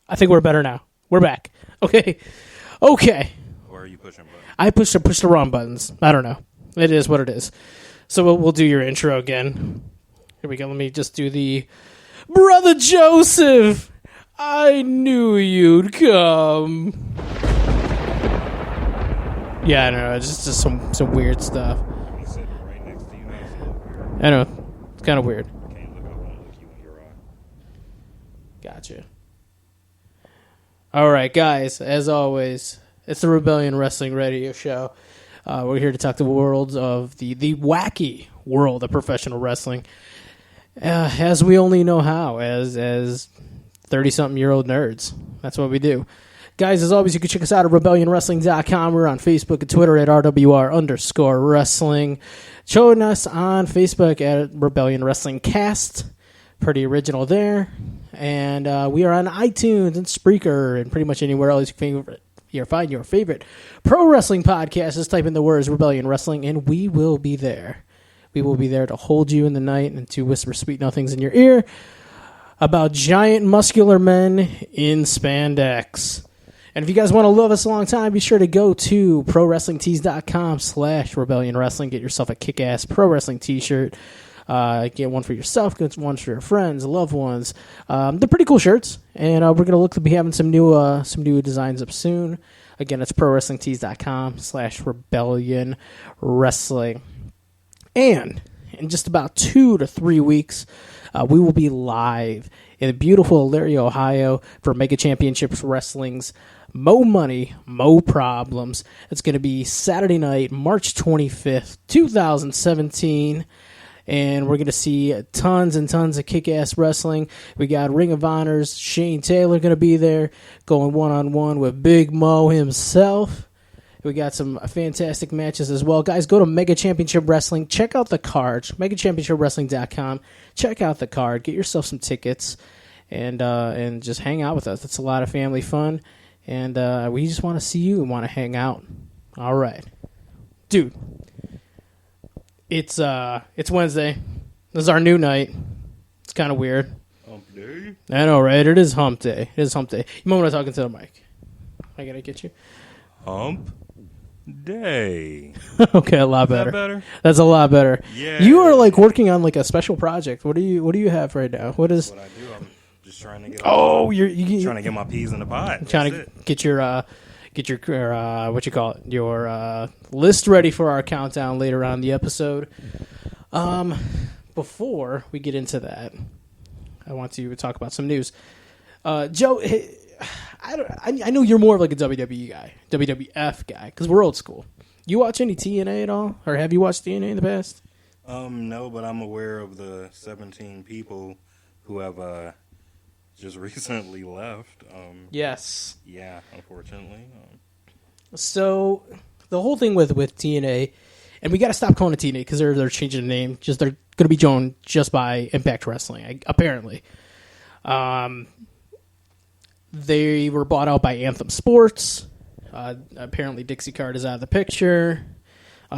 I think we're better now. We're back. Okay. Or are you pushing buttons? I pushed the wrong buttons. I don't know. It is what it is. So we'll do your intro again. Here we go. Let me just do the Brother Joseph. I knew you'd come. Yeah, I don't know. It's just some weird stuff. He's sitting right next to you. That's a little weird. I know. It's kind of weird. Can't look up and look you in your eye. Gotcha. All right, guys. As always, it's the Rebellion Wrestling Radio Show. We're here to talk the world of the wacky world of professional wrestling, as we only know how, as 30-something-year-old nerds. That's what we do. Guys, as always, you can check us out at RebellionWrestling.com. We're on Facebook and Twitter at RWR_wrestling. Join us on Facebook at Rebellion Wrestling Cast. Pretty original there. And we are on iTunes and Spreaker and pretty much anywhere else you can find your favorite pro wrestling podcast. Just type in the words Rebellion Wrestling, and we will be there. We will be there to hold you in the night and to whisper sweet nothings in your ear about giant muscular men in spandex. And if you guys want to love us a long time, be sure to go to ProWrestlingTees.com/Rebellion Wrestling. Get yourself a kick-ass pro wrestling t-shirt. Get one for yourself, get one for your friends, loved ones. They're pretty cool shirts, and we're going to look to be having some new designs up soon. Again, it's ProWrestlingTees.com/Rebellion Wrestling. And in just about 2 to 3 weeks, we will be live in beautiful Elyria, Ohio for Mega Championships Wrestling's Mo Money, Mo Problems. It's going to be Saturday night, March 25th, 2017. And we're going to see tons and tons of kick-ass wrestling. We got Ring of Honor's Shane Taylor going to be there, going one-on-one with Big Mo himself. We got some fantastic matches as well. Guys, go to Mega Championship Wrestling. Check out the card. MegaChampionshipWrestling.com. Check out the card. Get yourself some tickets and just hang out with us. It's a lot of family fun. And we just want to see you and want to hang out. All right. Dude. It's Wednesday. This is our new night. It's kind of weird. Hump day? I know, right? It is hump day. You might want to talk into the mic. I gotta get you. Hump day. Okay, a lot better. Is that better? That's a lot better. Yeah. You are like working on like a special project. What do you have right now? What is? What I do, I'm just trying to get. You're trying to get my peas in the pot. Trying to get your what you call it, your list ready for our countdown later on in the episode. Before we get into that, I want to talk about some news. Joe, I know you're more of like a WWE guy, WWF guy, because we're old school. You watch any TNA at all, or have you watched TNA in the past? No, but I'm aware of the 17 people who have just recently left. Yes. Yeah, unfortunately. So the whole thing with TNA, and we got to stop calling it TNA because they're changing the name. They're going to be known just by Impact Wrestling, apparently. They were bought out by Anthem Sports. Apparently Dixie Card is out of the picture.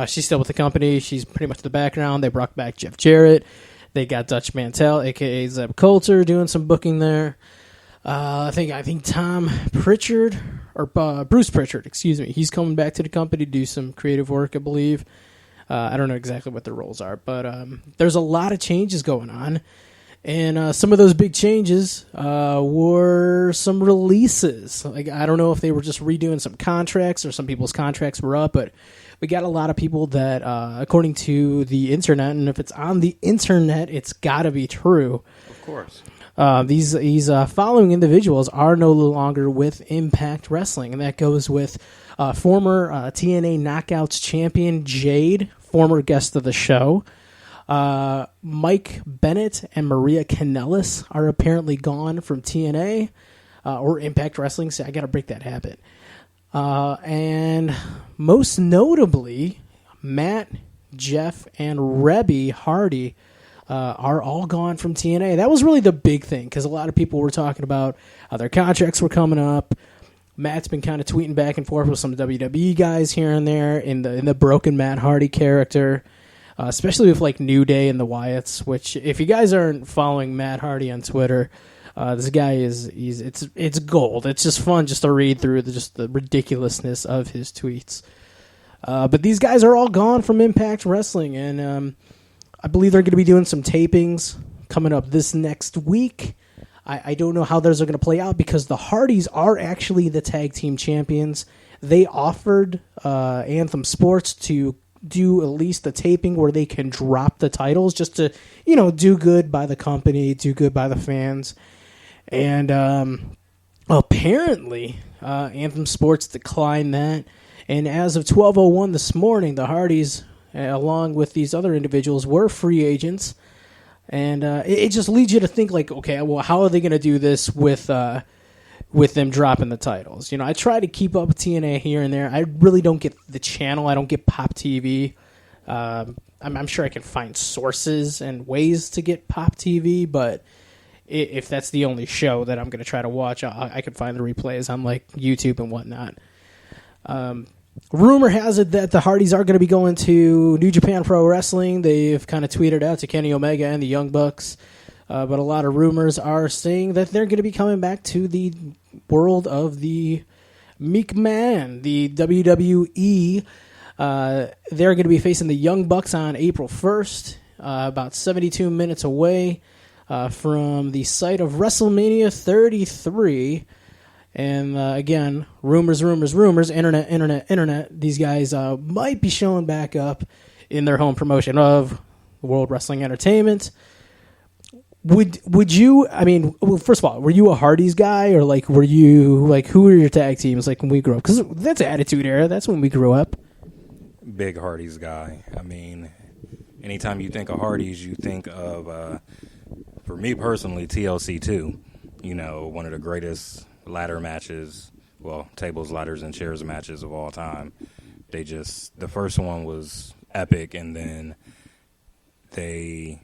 She's still with the company. She's pretty much the background. They brought back Jeff Jarrett. They got Dutch Mantel, a.k.a. Zeb Coulter, doing some booking there. I think Tom Pritchard, or Bruce Pritchard, excuse me. He's coming back to the company to do some creative work, I believe. I don't know exactly what their roles are, but there's a lot of changes going on. And some of those big changes were some releases. Like, I don't know if they were just redoing some contracts or some people's contracts were up, but we got a lot of people that, according to the internet, and if it's on the internet, it's got to be true. Of course. These following individuals are no longer with Impact Wrestling, and that goes with former TNA Knockouts champion Jade, former guest of the show. Mike Bennett and Maria Kanellis are apparently gone from TNA or Impact Wrestling, so I got to break that habit. And most notably, Matt, Jeff, and Rebby Hardy are all gone from TNA. That was really the big thing because a lot of people were talking about how their contracts were coming up. Matt's been kind of tweeting back and forth with some WWE guys here and there in the broken Matt Hardy character. Especially with like New Day and the Wyatts, which if you guys aren't following Matt Hardy on Twitter, This guy it's gold. It's just fun just to read through the ridiculousness of his tweets. But these guys are all gone from Impact Wrestling, and I believe they're going to be doing some tapings coming up this next week. I don't know how those are going to play out because the Hardys are actually the tag team champions. They offered Anthem Sports to do at least a taping where they can drop the titles just to, do good by the company, do good by the fans. And apparently, Anthem Sports declined that. And as of 12:01 this morning, the Hardys, along with these other individuals, were free agents. And it just leads you to think, like, okay, well, how are they going to do this with them dropping the titles? I try to keep up with TNA here and there. I really don't get the channel. I don't get Pop TV. I'm sure I can find sources and ways to get Pop TV, but if that's the only show that I'm going to try to watch, I can find the replays on, like, YouTube and whatnot. Rumor has it that the Hardys are going to be going to New Japan Pro Wrestling. They've kind of tweeted out to Kenny Omega and the Young Bucks. But a lot of rumors are saying that they're going to be coming back to the world of the McMahon, the WWE. They're going to be facing the Young Bucks on April 1st, about 72 minutes away from the site of WrestleMania 33. And again, rumors, internet. These guys might be showing back up in their home promotion of World Wrestling Entertainment. Would you? I mean, well, first of all, were you a Hardys guy, or like were you like who were your tag teams like when we grew up? Because that's Attitude Era. That's when we grew up. Big Hardys guy. I mean, anytime you think of Hardys, you think of, for me personally, TLC 2. One of the greatest ladder matches, well, tables, ladders, and chairs matches of all time. The first one was epic, and then they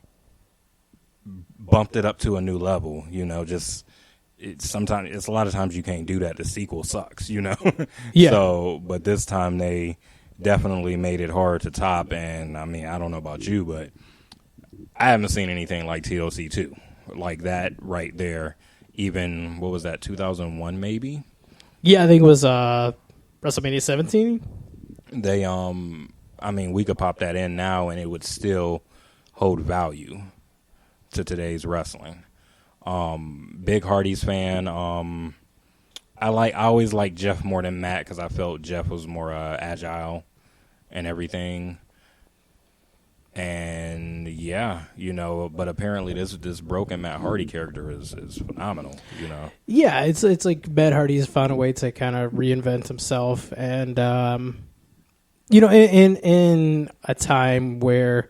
bumped it up to a new level. It's a lot of times you can't do that. The sequel sucks, Yeah. So, but this time they definitely made it hard to top, and I mean, I don't know about you, but I haven't seen anything like TLC 2, like that right there. Even, what was that, 2001 maybe? Yeah, I think it was WrestleMania 17. They, we could pop that in now and it would still hold value to today's wrestling. Big Hardys fan. I always liked Jeff more than Matt because I felt Jeff was more agile and everything. And yeah, but apparently this broken Matt Hardy character is phenomenal, Yeah, it's like Matt Hardy's found a way to kind of reinvent himself, and in a time where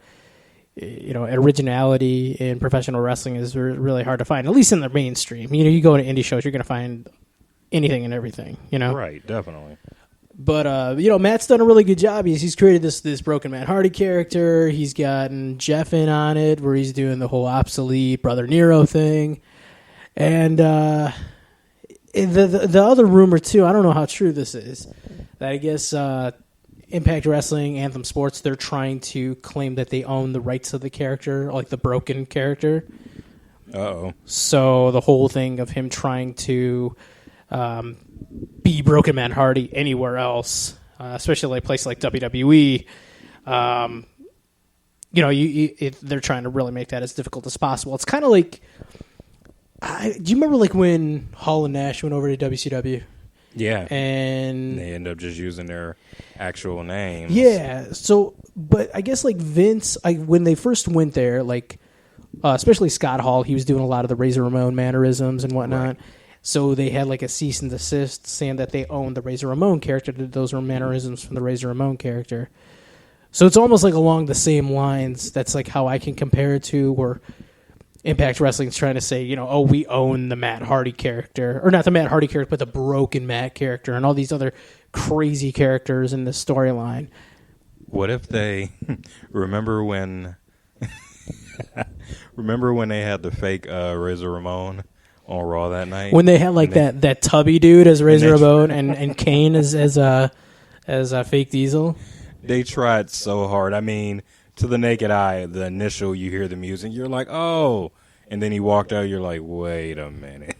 originality in professional wrestling is really hard to find, at least in the mainstream. You go to indie shows, you're going to find anything and everything. Right, definitely. But Matt's done a really good job. He's created this broken Matt Hardy character. He's gotten Jeff in on it, where he's doing the whole obsolete Brother Nero thing. And the other rumor too, I don't know how true this is, that I guess Impact Wrestling, Anthem Sports, they're trying to claim that they own the rights of the character, like the broken character. Uh-oh. So the whole thing of him trying to be Broken Matt Hardy anywhere else, especially like places like WWE, they're trying to really make that as difficult as possible. It's kind of like, do you remember like when Hall and Nash went over to WCW? Yeah, and they end up just using their actual names. Yeah, so but I guess like Vince, when they first went there, like especially Scott Hall, he was doing a lot of the Razor Ramon mannerisms and whatnot. Right. So they had like a cease and desist saying that they owned the Razor Ramon character, that those were mannerisms from the Razor Ramon character. So it's almost like along the same lines. That's like how I can compare it to where Impact Wrestling's trying to say, we own the Matt Hardy character. Or not the Matt Hardy character, but the Broken Matt character and all these other crazy characters in the storyline. What if they... Remember when they had the fake Razor Ramon on Raw that night? When they had like that tubby dude as Razor Ramon and Kane as a fake Diesel? They tried so hard. I mean, to the naked eye, the initial you hear the music, you're like, oh, And then he walked out. You're like, wait a minute,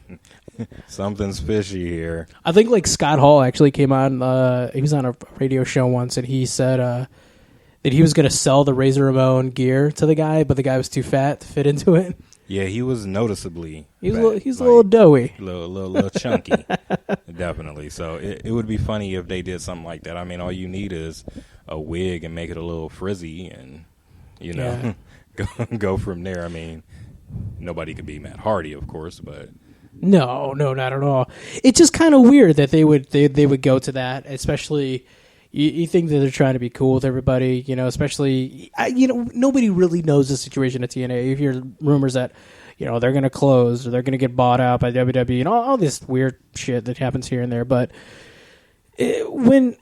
something's fishy here. I think like Scott Hall actually came on. He was on a radio show once, and he said that he was going to sell the Razor Ramon gear to the guy, but the guy was too fat to fit into it. Yeah, he was noticeably. He's fat, a little doughy, little chunky, definitely. So it would be funny if they did something like that. I mean, all you need is a wig and make it a little frizzy, and go from there. I mean, nobody could be Matt Hardy, of course, but no, not at all. It's just kind of weird that they would go to that, especially. You think that they're trying to be cool with everybody, especially, nobody really knows the situation at TNA. You hear rumors that, they're going to close or they're going to get bought out by WWE and all this weird shit that happens here and there. But if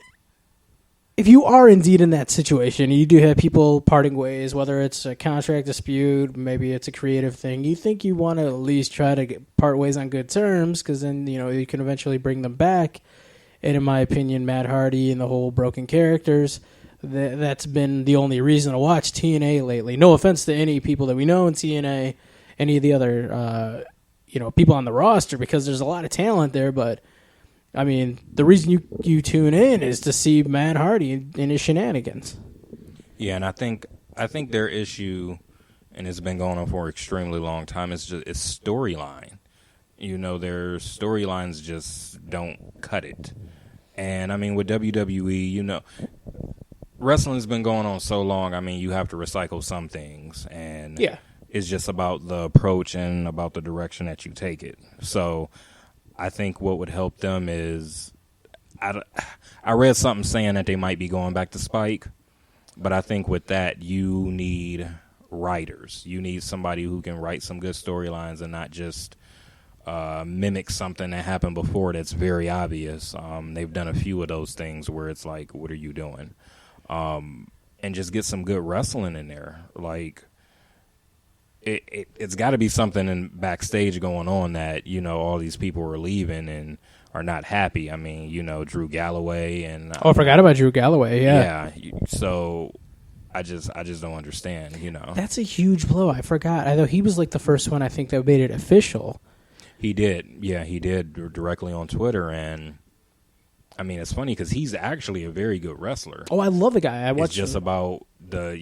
you are indeed in that situation, you do have people parting ways, whether it's a contract dispute, maybe it's a creative thing. You think you want to at least try to part ways on good terms because then, you can eventually bring them back. And in my opinion, Matt Hardy and the whole broken characters, that's been the only reason to watch TNA lately. No offense to any people that we know in TNA, any of the other people on the roster, because there's a lot of talent there. But, I mean, the reason you tune in is to see Matt Hardy and his shenanigans. Yeah, and I think their issue, and it's been going on for an extremely long time, it's storyline. Their storylines just don't cut it. And, I mean, with WWE, wrestling's been going on so long, I mean, you have to recycle some things. And it's just about the approach and about the direction that you take it. So I think what would help them is I read something saying that they might be going back to Spike. But I think with that, you need writers. You need somebody who can write some good storylines and not just mimic something that happened before that's very obvious. They've done a few of those things where it's like, what are you doing? And just get some good wrestling in there. Like, it's got to be something in backstage going on that, all these people are leaving and are not happy. I mean, Drew Galloway and... I forgot about Drew Galloway, yeah. Yeah, so... I just don't understand, That's a huge blow. I forgot. I know he was like the first one I think that made it official. He did. Yeah, he did directly on Twitter. And, I mean, it's funny because he's actually a very good wrestler. Oh, I love the guy. It's just about I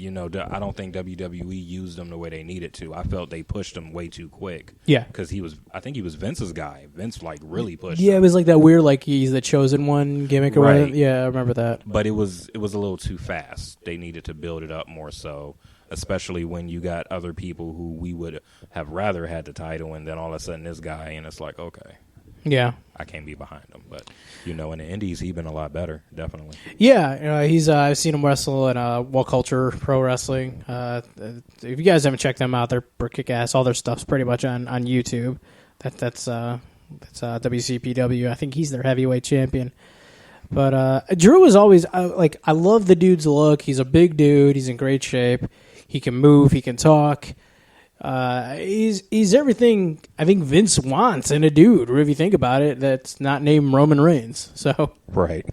don't think WWE used him the way they needed to. I felt they pushed him way too quick. Yeah. Because I think he was Vince's guy. Vince, really pushed him. Yeah, it was like that weird, he's the chosen one gimmick or whatever. Yeah, I remember that. But it was a little too fast. They needed to build it up more so. Especially when you got other people who we would have rather had the title, and then all of a sudden this guy, and it's like, okay, yeah, I can't be behind him. But in the Indies, he's been a lot better, definitely. Yeah, he's. I've seen him wrestle in Wall Culture Pro Wrestling. If you guys haven't checked them out, they're kick ass. All their stuff's pretty much on YouTube. That's WCPW. I think he's their heavyweight champion. But Drew is always I love the dude's look. He's a big dude. He's in great shape. He can move. He can talk. He's everything I think Vince wants in a dude. If you think about it, that's not named Roman Reigns. So right.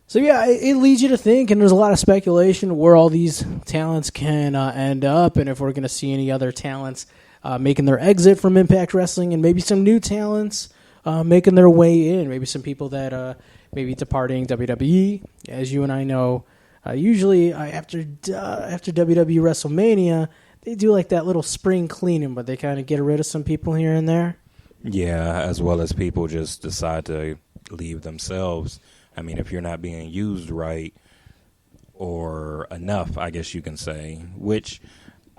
So yeah, it leads you to think, and there's a lot of speculation where all these talents can end up, and if we're going to see any other talents making their exit from Impact Wrestling, and maybe some new talents making their way in. Maybe some people that maybe departing WWE, as you and I know. Usually after WWE WrestleMania, they do like that little spring cleaning, but they kind of get rid of some people here and there. Yeah, as well as people just decide to leave themselves. I mean, if you're not being used right or enough, I guess you can say, which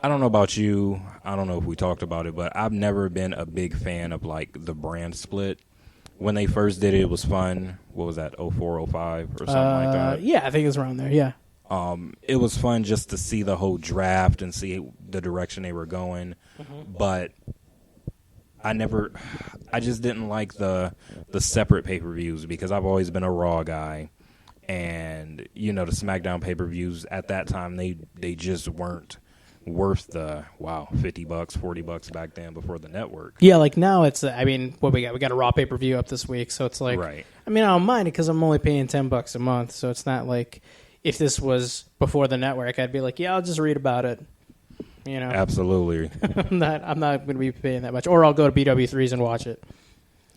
I don't know about you. I don't know if we talked about it, but I've never been a big fan of the brand split. When they first did it, it was fun. What was that, 04, 05 or something like that? Yeah, I think it's around there, yeah. It was fun just to see the whole draft and see the direction they were going. Mm-hmm. But I just didn't like the separate pay-per-views because I've always been a Raw guy. And, the SmackDown pay-per-views at that time, they just weren't worth the $50, $40 back then before the network. Yeah, now it's what we got a Raw pay-per-view up this week, so it's right. I don't mind it because I'm only paying $10 a month, so it's not like if this was before the network I'd be like, yeah, I'll just read about it. You know, Absolutely. I'm not going to be paying that much, or I'll go to BW3s and watch it.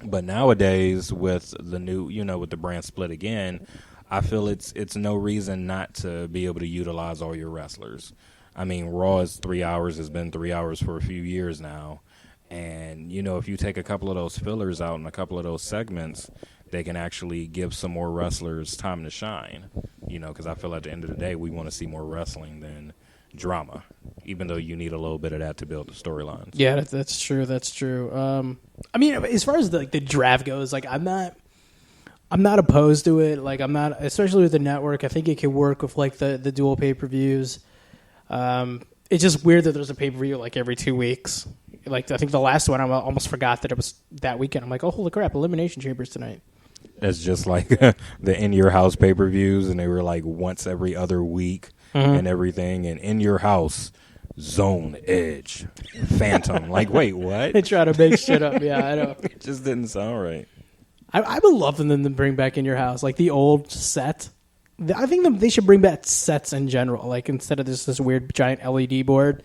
But nowadays, with the new, with the brand split again, I feel it's no reason not to be able to utilize all your wrestlers. I mean, Raw is 3 hours, has been 3 hours for a few years now. And, if you take a couple of those fillers out and a couple of those segments, they can actually give some more wrestlers time to shine. Because I feel at the end of the day, we want to see more wrestling than drama, even though you need a little bit of that to build the storylines. Yeah, that's true. That's true. I mean, as far as the draft goes, like I'm not opposed to it. Like I'm not, especially with the network. I think it can work with like the dual pay-per-views. It's just weird that there's a pay-per-view like every 2 weeks. Like I think the last one I almost forgot that it was that weekend. I'm like, oh holy crap, Elimination Chambers tonight. That's just like the In Your House pay-per-views, and they were like once every other week and everything. And In Your House, Zone, Edge, Phantom. Like, wait, what? They try to make shit up. Yeah, I know. It just didn't sound right. I would love them to bring back In Your House, like the old set. I think they should bring back sets in general, like instead of this weird giant LED board.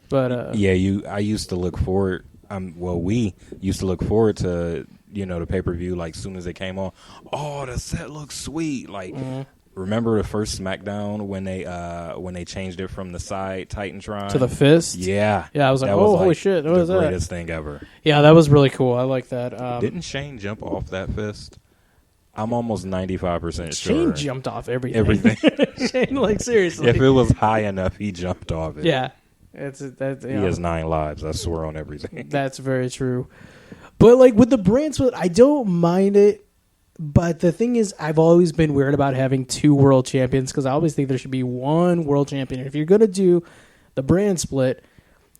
But I used to look forward. We used to look forward to the pay-per-view like soon as it came on. Oh, the set looks sweet. Like, remember the first SmackDown when they changed it from the side Titantron to the fist? Yeah, I was like, holy shit, what was that? The greatest thing ever. Yeah, that was really cool. I like that. Didn't Shane jump off that fist? I'm almost 95% sure. Shane jumped off everything. Shane, like seriously, if it was high enough, he jumped off it. Yeah, he has 9 lives. I swear on everything. That's very true. But like with the brand split, I don't mind it. But the thing is, I've always been weird about having 2 world champions because I always think there should be 1 world champion. If you're gonna do the brand split,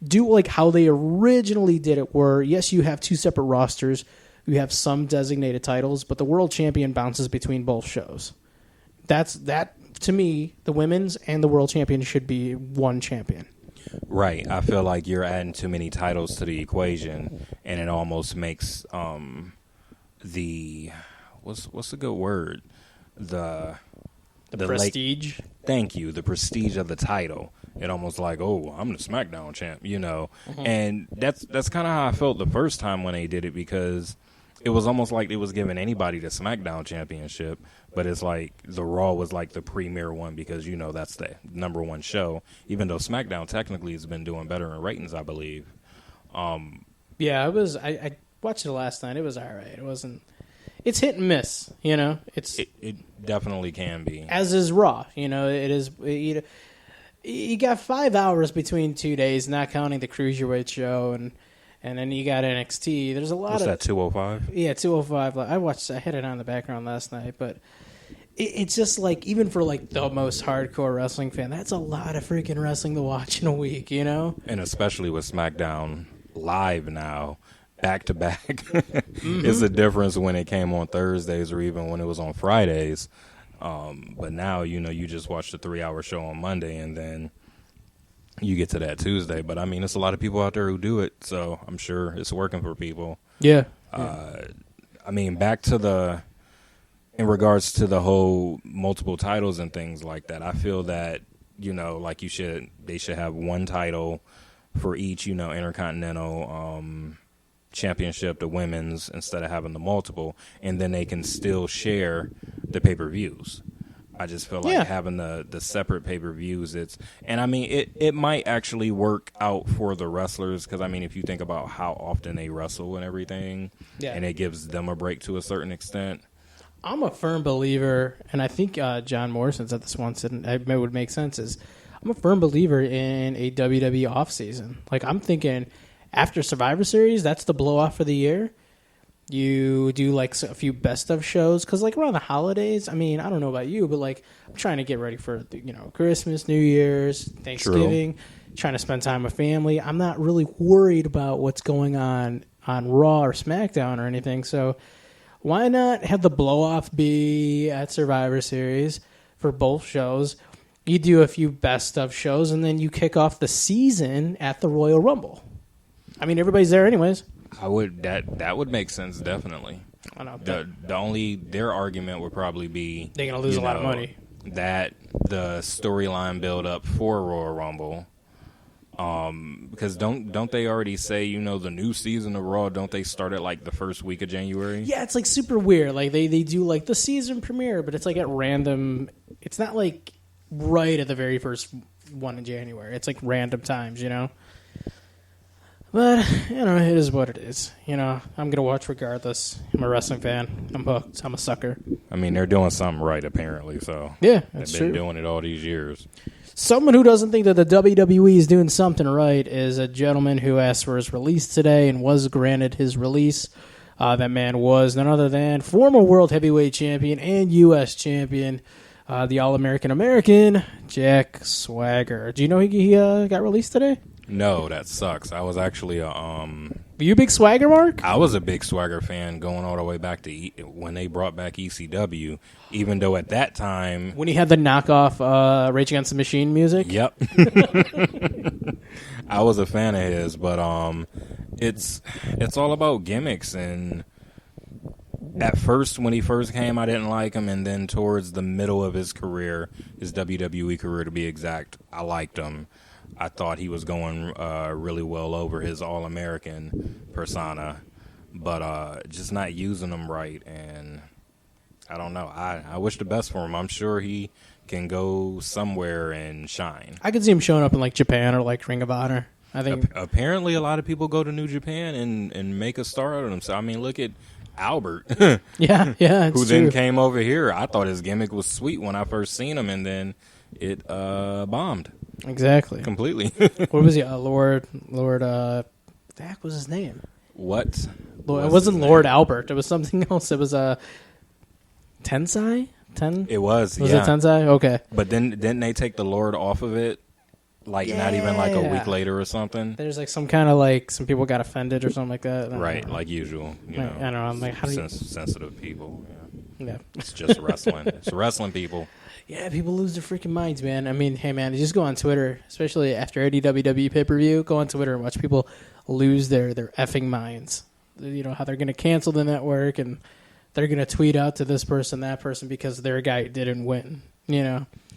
do like how they originally did it, where yes, you have 2 separate rosters. You have some designated titles, but the world champion bounces between both shows. That to me, the women's and the world champion should be 1 champion. Right. I feel like you're adding too many titles to the equation, and it almost makes the what's a good word? The prestige. Thank you. The prestige of the title. It almost like, oh, I'm the SmackDown champ, And that's kind of how I felt the first time when they did it, because it was almost like it was giving anybody the SmackDown championship, but it's like the Raw was like the premier one because, that's the number 1 show, even though SmackDown technically has been doing better in ratings, I believe. Yeah, it was. I watched it last night. It was all right. It wasn't. It's hit and miss, It definitely can be. As is Raw, it is. You got 5 hours between 2 days, not counting the Cruiserweight show, and then you got NXT. There's a lot What's of that, 205? Yeah, 205. I had it on in the background last night, but it's just like, even for like the most hardcore wrestling fan, that's a lot of freaking wrestling to watch in a week, And especially with SmackDown live now, back to back, it's a difference when it came on Thursdays or even when it was on Fridays. But now, you just watch the 3-hour show on Monday and then you get to that Tuesday. But I mean, there's a lot of people out there who do it, so I'm sure it's working for people. Yeah. I mean, back to in regards to the whole multiple titles and things like that, I feel that, like they should have 1 title for each, Intercontinental, Championship, the women's, instead of having the multiple, and then they can still share the pay-per-views. I just feel like having the separate pay-per-views, it might actually work out for the wrestlers, because I mean, if you think about how often they wrestle and everything, and it gives them a break to a certain extent. I'm a firm believer, and I think John Morrison said this once, and it would make sense, is I'm a firm believer in a WWE off-season. Like, I'm thinking after Survivor Series, that's the blow-off for the year. You do like a few best of shows, because like around the holidays, I mean, I don't know about you, but like I'm trying to get ready for Christmas, New Year's, Thanksgiving, trying to spend time with family. I'm not really worried about what's going on Raw or SmackDown or anything. So why not have the blow off be at Survivor Series for both shows? You do a few best of shows, and then you kick off the season at the Royal Rumble. I mean, everybody's there anyways. That would make sense, definitely. I know. Their argument would probably be they're gonna lose a lot of money. That the storyline build up for Royal Rumble Because don't they already say, the new season of Raw, don't they start at like the first week of January? Yeah, it's like super weird. Like they do like the season premiere, but it's like at random. It's not like right at the very first one in January. It's like random times, But, it is what it is. I'm going to watch regardless. I'm a wrestling fan. I'm hooked. I'm a sucker. I mean, they're doing something right, apparently. So yeah, that's they've been true. doing it all these years. Someone who doesn't think that the WWE is doing something right is a gentleman who asked for his release today and was granted his release. That man was none other than former World Heavyweight Champion and U.S. Champion, the All-American American, Jack Swagger. Do you know he got released today? No, that sucks. I was actually Were you a big Swagger, Mark? I was a big Swagger fan going all the way back to when they brought back ECW, even though at that time... When he had the knockoff Rage Against the Machine music? Yep. I was a fan of his, but it's all about gimmicks, and at first, when he first came, I didn't like him, and then towards the middle of his career, his WWE career to be exact, I liked him. I thought he was going really well over his All-American persona, but just not using him right. And I don't know. I wish the best for him. I'm sure he can go somewhere and shine. I could see him showing up in like Japan or like Ring of Honor. I think apparently a lot of people go to New Japan and make a star out of them. So I mean, look at Albert. yeah, who then true. came over here. I thought his gimmick was sweet when I first seen him, and then it bombed. Exactly. Completely. What was he? Lord, the heck was his name? What? It wasn't Lord Albert. It was something else. It was Tensai? It was. Was yeah. it Tensai? Okay. But then didn't they take the Lord off of it? Like not even like a week later or something? There's like some kind of like some people got offended or something like that. Right, like usual. I don't know. I'm like, how do you... sensitive people. Yeah. It's just wrestling. It's wrestling, people. Yeah, people lose their freaking minds, man. I mean, hey, man, just go on Twitter, especially after any WWE pay-per-view. Go on Twitter and watch people lose their effing minds. How they're going to cancel the network and they're going to tweet out to this person, that person, because their guy didn't win,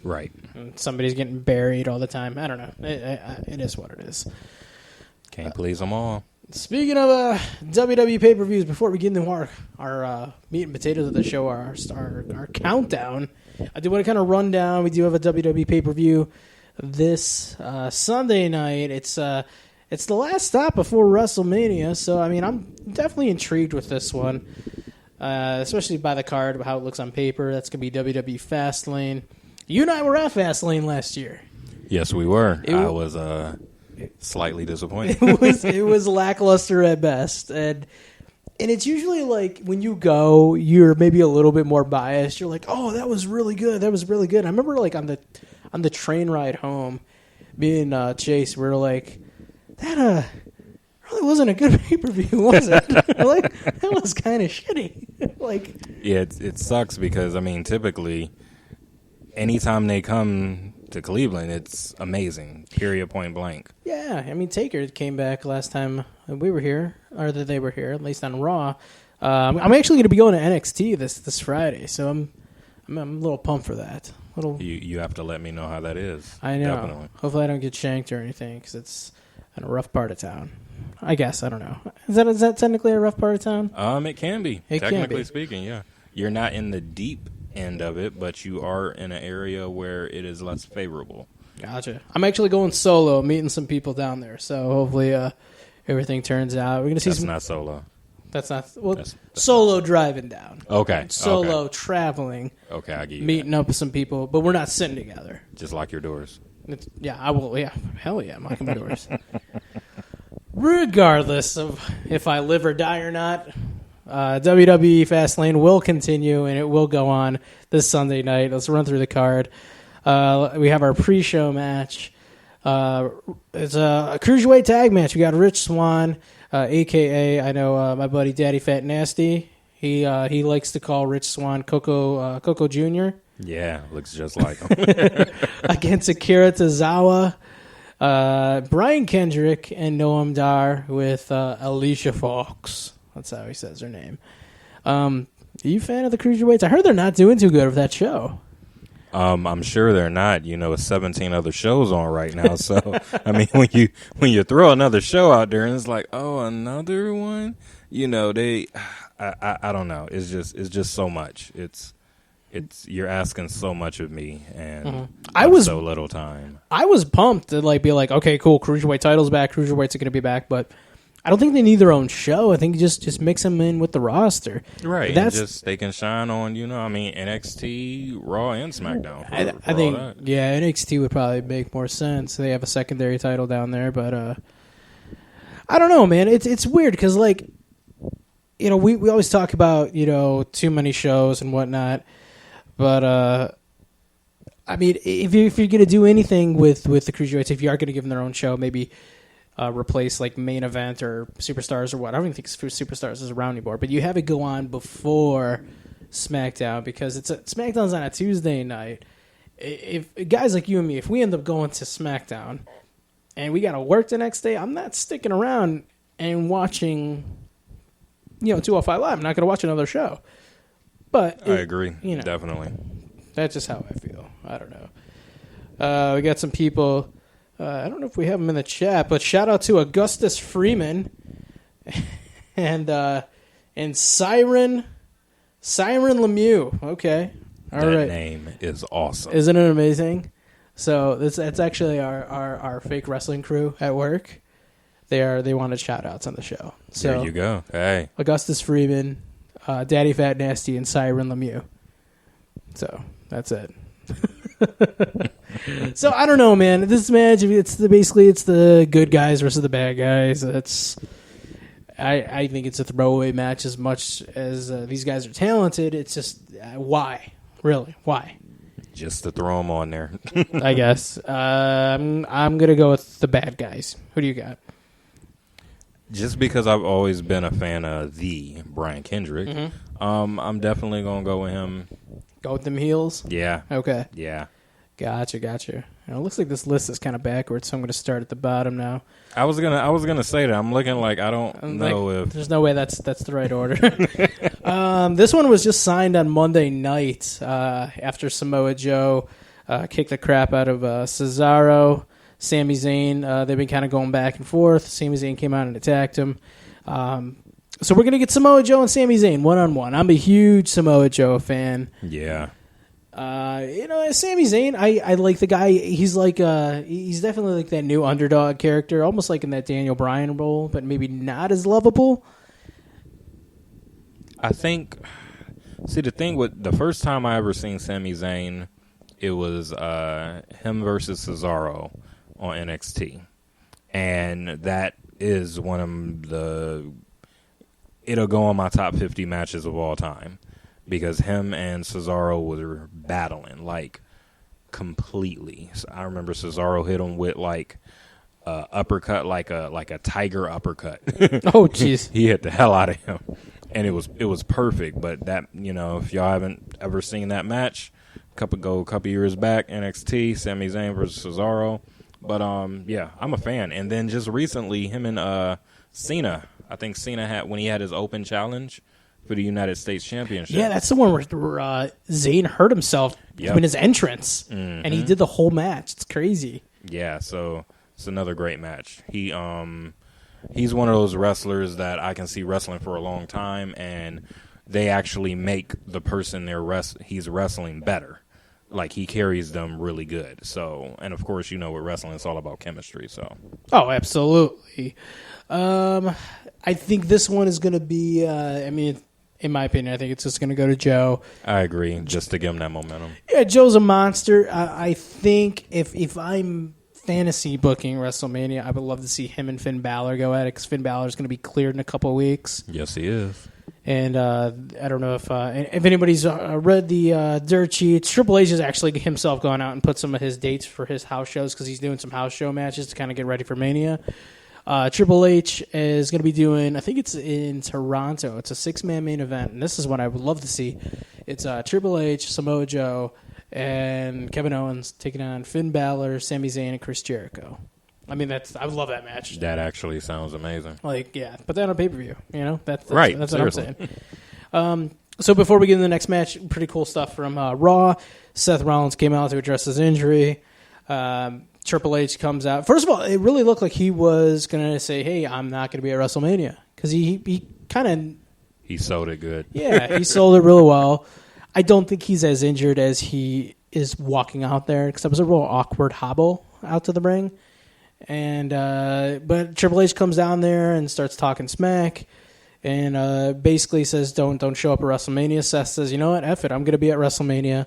Right. And somebody's getting buried all the time. I don't know. It is what it is. Can't please them all. Speaking of WWE pay-per-views, before we get into our meat and potatoes of the show, our countdown, I do want to kind of run down. We do have a WWE pay-per-view this Sunday night. It's the last stop before WrestleMania, so I mean I'm definitely intrigued with this one, especially by the card, how it looks on paper. That's going to be WWE Fastlane. You and I were at Fastlane last year. Yes, we were. I was slightly disappointed. It was lackluster at best, and it's usually like when you go, you're maybe a little bit more biased. You're like, oh, that was really good. That was really good. I remember like on the train ride home, me and Chase were like, that really wasn't a good pay-per-view, was it? Like that was kind of shitty. Like yeah, it sucks because I mean typically anytime they come to Cleveland, it's amazing. Period. Point blank. Yeah, I mean Taker came back last time we were here, or that they were here, at least on Raw. I'm actually going to be going to NXT this Friday, so I'm a little pumped for that. You have to let me know how that is. I know. Definitely. Hopefully, I don't get shanked or anything because it's in a rough part of town. I guess I don't know. Is that technically a rough part of town? It can be. It technically can be. Speaking, yeah. You're not in the deep end of it, but you are in an area where it is less favorable. Gotcha. I'm actually going solo, meeting some people down there, so hopefully everything turns out. We're gonna see That's some. not solo. That's not well. That's solo driving down. Okay. Solo traveling. Okay, I get you. Meeting up with some people, but we're not sitting together. Just lock your doors. I will. Yeah, hell yeah, I'm locking my doors. Regardless of if I live or die or not, WWE Fastlane will continue, and it will go on this Sunday night. Let's run through the card. We have our pre-show match. It's a cruiserweight tag match. We got Rich Swann, a.k.a. I know my buddy Daddy Fat Nasty. He likes to call Rich Swann Coco Jr. Yeah, looks just like him. Against Akira Tozawa. Brian Kendrick and Noam Dar with Alicia Fox. That's how he says her name. Are you a fan of the cruiserweights? I heard they're not doing too good with that show. I'm sure they're not. You know, 17 other shows on right now. So, I mean, when you throw another show out there and it's like, oh, another one, you know, I don't know. It's just so much. It's you're asking so much of me, and I was so little time. I was pumped to be like, okay, cool, cruiserweight title's back, cruiserweights are going to be back, but I don't think they need their own show. I think just mix them in with the roster, right? Just they can shine on, NXT, Raw, and SmackDown. I think NXT would probably make more sense. They have a secondary title down there, but I don't know, man. It's weird because we always talk about too many shows and whatnot. But, I mean, if you're going to do anything with the Cruiserweights, if you are going to give them their own show, maybe replace, Main Event or Superstars or what. I don't even think Superstars is around anymore. But you have it go on before SmackDown because SmackDown's on a Tuesday night. If guys like you and me, if we end up going to SmackDown and we got to work the next day, I'm not sticking around and watching, 205 Live. I'm not going to watch another show. But I agree, definitely. That's just how I feel. I don't know. We got some people. I don't know if we have them in the chat, but shout out to Augustus Freeman and Siren Lemieux. Okay, all right. That name is awesome. Isn't it amazing? So that's actually our fake wrestling crew at work. They wanted shout outs on the show. So there you go. Hey, Augustus Freeman. Daddy Fat Nasty and Siren Lemieux. So that's it. So I don't know, man. This match, it's the good guys versus the bad guys. I think it's a throwaway match as much as these guys are talented. It's just why, really, why? Just to throw them on there, I guess. I'm gonna go with the bad guys. Who do you got? Just because I've always been a fan of the Brian Kendrick, I'm definitely going to go with him. Go with them heels? Yeah. Okay. Yeah. Gotcha. It looks like this list is kind of backwards, so I'm going to start at the bottom now. I was gonna say that. I'm looking like I don't know if... There's no way that's the right order. This one was just signed on Monday night after Samoa Joe kicked the crap out of Cesaro. Sami Zayn, they've been kind of going back and forth. Sami Zayn came out and attacked him. So we're going to get Samoa Joe and Sami Zayn one-on-one. I'm a huge Samoa Joe fan. Yeah. Sami Zayn, I like the guy. He's he's definitely like that new underdog character, almost like in that Daniel Bryan role, but maybe not as lovable. I think, the thing with the first time I ever seen Sami Zayn, it was him versus Cesaro on NXT, and that is one of it'll go on my top 50 matches of all time because him and Cesaro were battling completely. So I remember Cesaro hit him with uppercut, like a tiger uppercut. Oh jeez. He hit the hell out of him, and it was perfect. But that, if y'all haven't ever seen that match, a couple years back, NXT, Sami Zayn versus Cesaro. But, yeah, I'm a fan. And then just recently, him and Cena, I think Cena had, when he had his open challenge for the United States Championship. Yeah, that's the one where Zayn hurt himself in his entrance, and he did the whole match. It's crazy. Yeah, so it's another great match. He's one of those wrestlers that I can see wrestling for a long time, and they actually make the person he's wrestling better. He carries them really good. So, and of course, with wrestling, it's all about chemistry. So, oh, absolutely. I think this one is going to be. In my opinion, I think it's just going to go to Joe. I agree, just to give him that momentum. Yeah, Joe's a monster. I think if I'm fantasy booking WrestleMania, I would love to see him and Finn Balor go at it because Finn Balor is going to be cleared in a couple of weeks. Yes, he is. And I don't know if anybody's read the dirt sheets. Triple H has actually himself gone out and put some of his dates for his house shows because he's doing some house show matches to kind of get ready for Mania. Triple H is going to be doing, I think it's in Toronto. It's a 6-man main event, and this is what I would love to see. It's Triple H, Samoa Joe, and Kevin Owens taking on Finn Balor, Sami Zayn, and Chris Jericho. I would love that match. That actually sounds amazing. Put that on pay-per-view. That's right. That's what I'm saying. So before we get into the next match, pretty cool stuff from Raw. Seth Rollins came out to address his injury. Triple H comes out. First of all, it really looked like he was going to say, hey, I'm not going to be at WrestleMania. Because he kind of... He sold it good. Yeah, he sold it really well. I don't think he's as injured as he is walking out there. Because that was a real awkward hobble out to the ring. And but Triple H comes down there and starts talking smack. And basically says, don't show up at WrestleMania. Seth says, you know what, F it, I'm going to be at WrestleMania,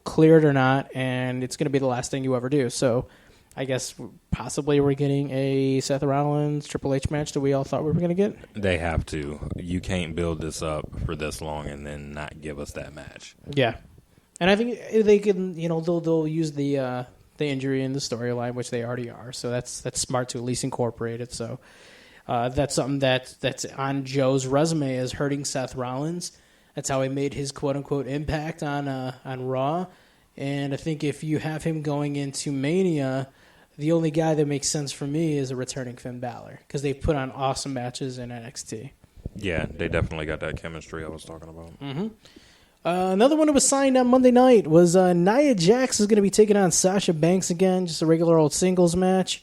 clear it or not, and it's going to be the last thing you ever do. So I guess possibly we're getting a Seth Rollins Triple H match that we all thought we were going to get. They have to. You can't build this up for this long and then not give us that match. Yeah. And I think they can, they'll use the injury in the storyline, which they already are. So that's smart to at least incorporate it. So that's something that's on Joe's resume as hurting Seth Rollins. That's how he made his quote-unquote impact on Raw. And I think if you have him going into Mania, the only guy that makes sense for me is a returning Finn Balor because they've put on awesome matches in NXT. Yeah, they definitely got that chemistry I was talking about. Mm-hmm. Another one that was signed on Monday night was Nia Jax is going to be taking on Sasha Banks again, just a regular old singles match.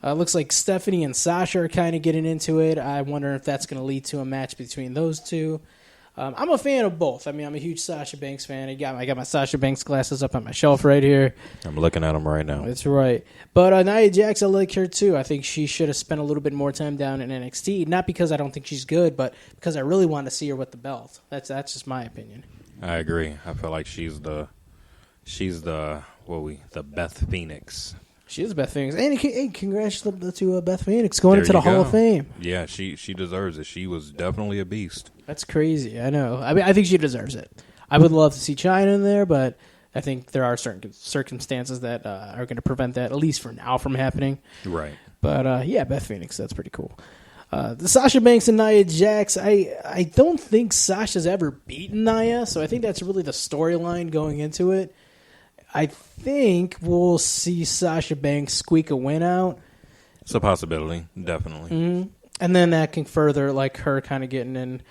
Looks like Stephanie and Sasha are kind of getting into it. I wonder if that's going to lead to a match between those two. I'm a fan of both. I mean, I'm a huge Sasha Banks fan. I got my Sasha Banks glasses up on my shelf right here. I'm looking at them right now. That's right. But Nia Jax, I like her too. I think she should have spent a little bit more time down in NXT. Not because I don't think she's good, but because I really want to see her with the belt. That's just my opinion. I agree. I feel like she's the Beth Phoenix. She is Beth Phoenix. And hey, congrats to Beth Phoenix going There into the you Hall go. of Fame. Yeah, she deserves it. She was definitely a beast. That's crazy. I know. I mean, I think she deserves it. I would love to see China in there, but I think there are certain circumstances that are going to prevent that, at least for now, from happening. Right. But, yeah, Beth Phoenix, that's pretty cool. The Sasha Banks and Nia Jax, I don't think Sasha's ever beaten Nia, so I think that's really the storyline going into it. I think we'll see Sasha Banks squeak a win out. It's a possibility, definitely. Mm-hmm. And then that can further, like, her kind of getting in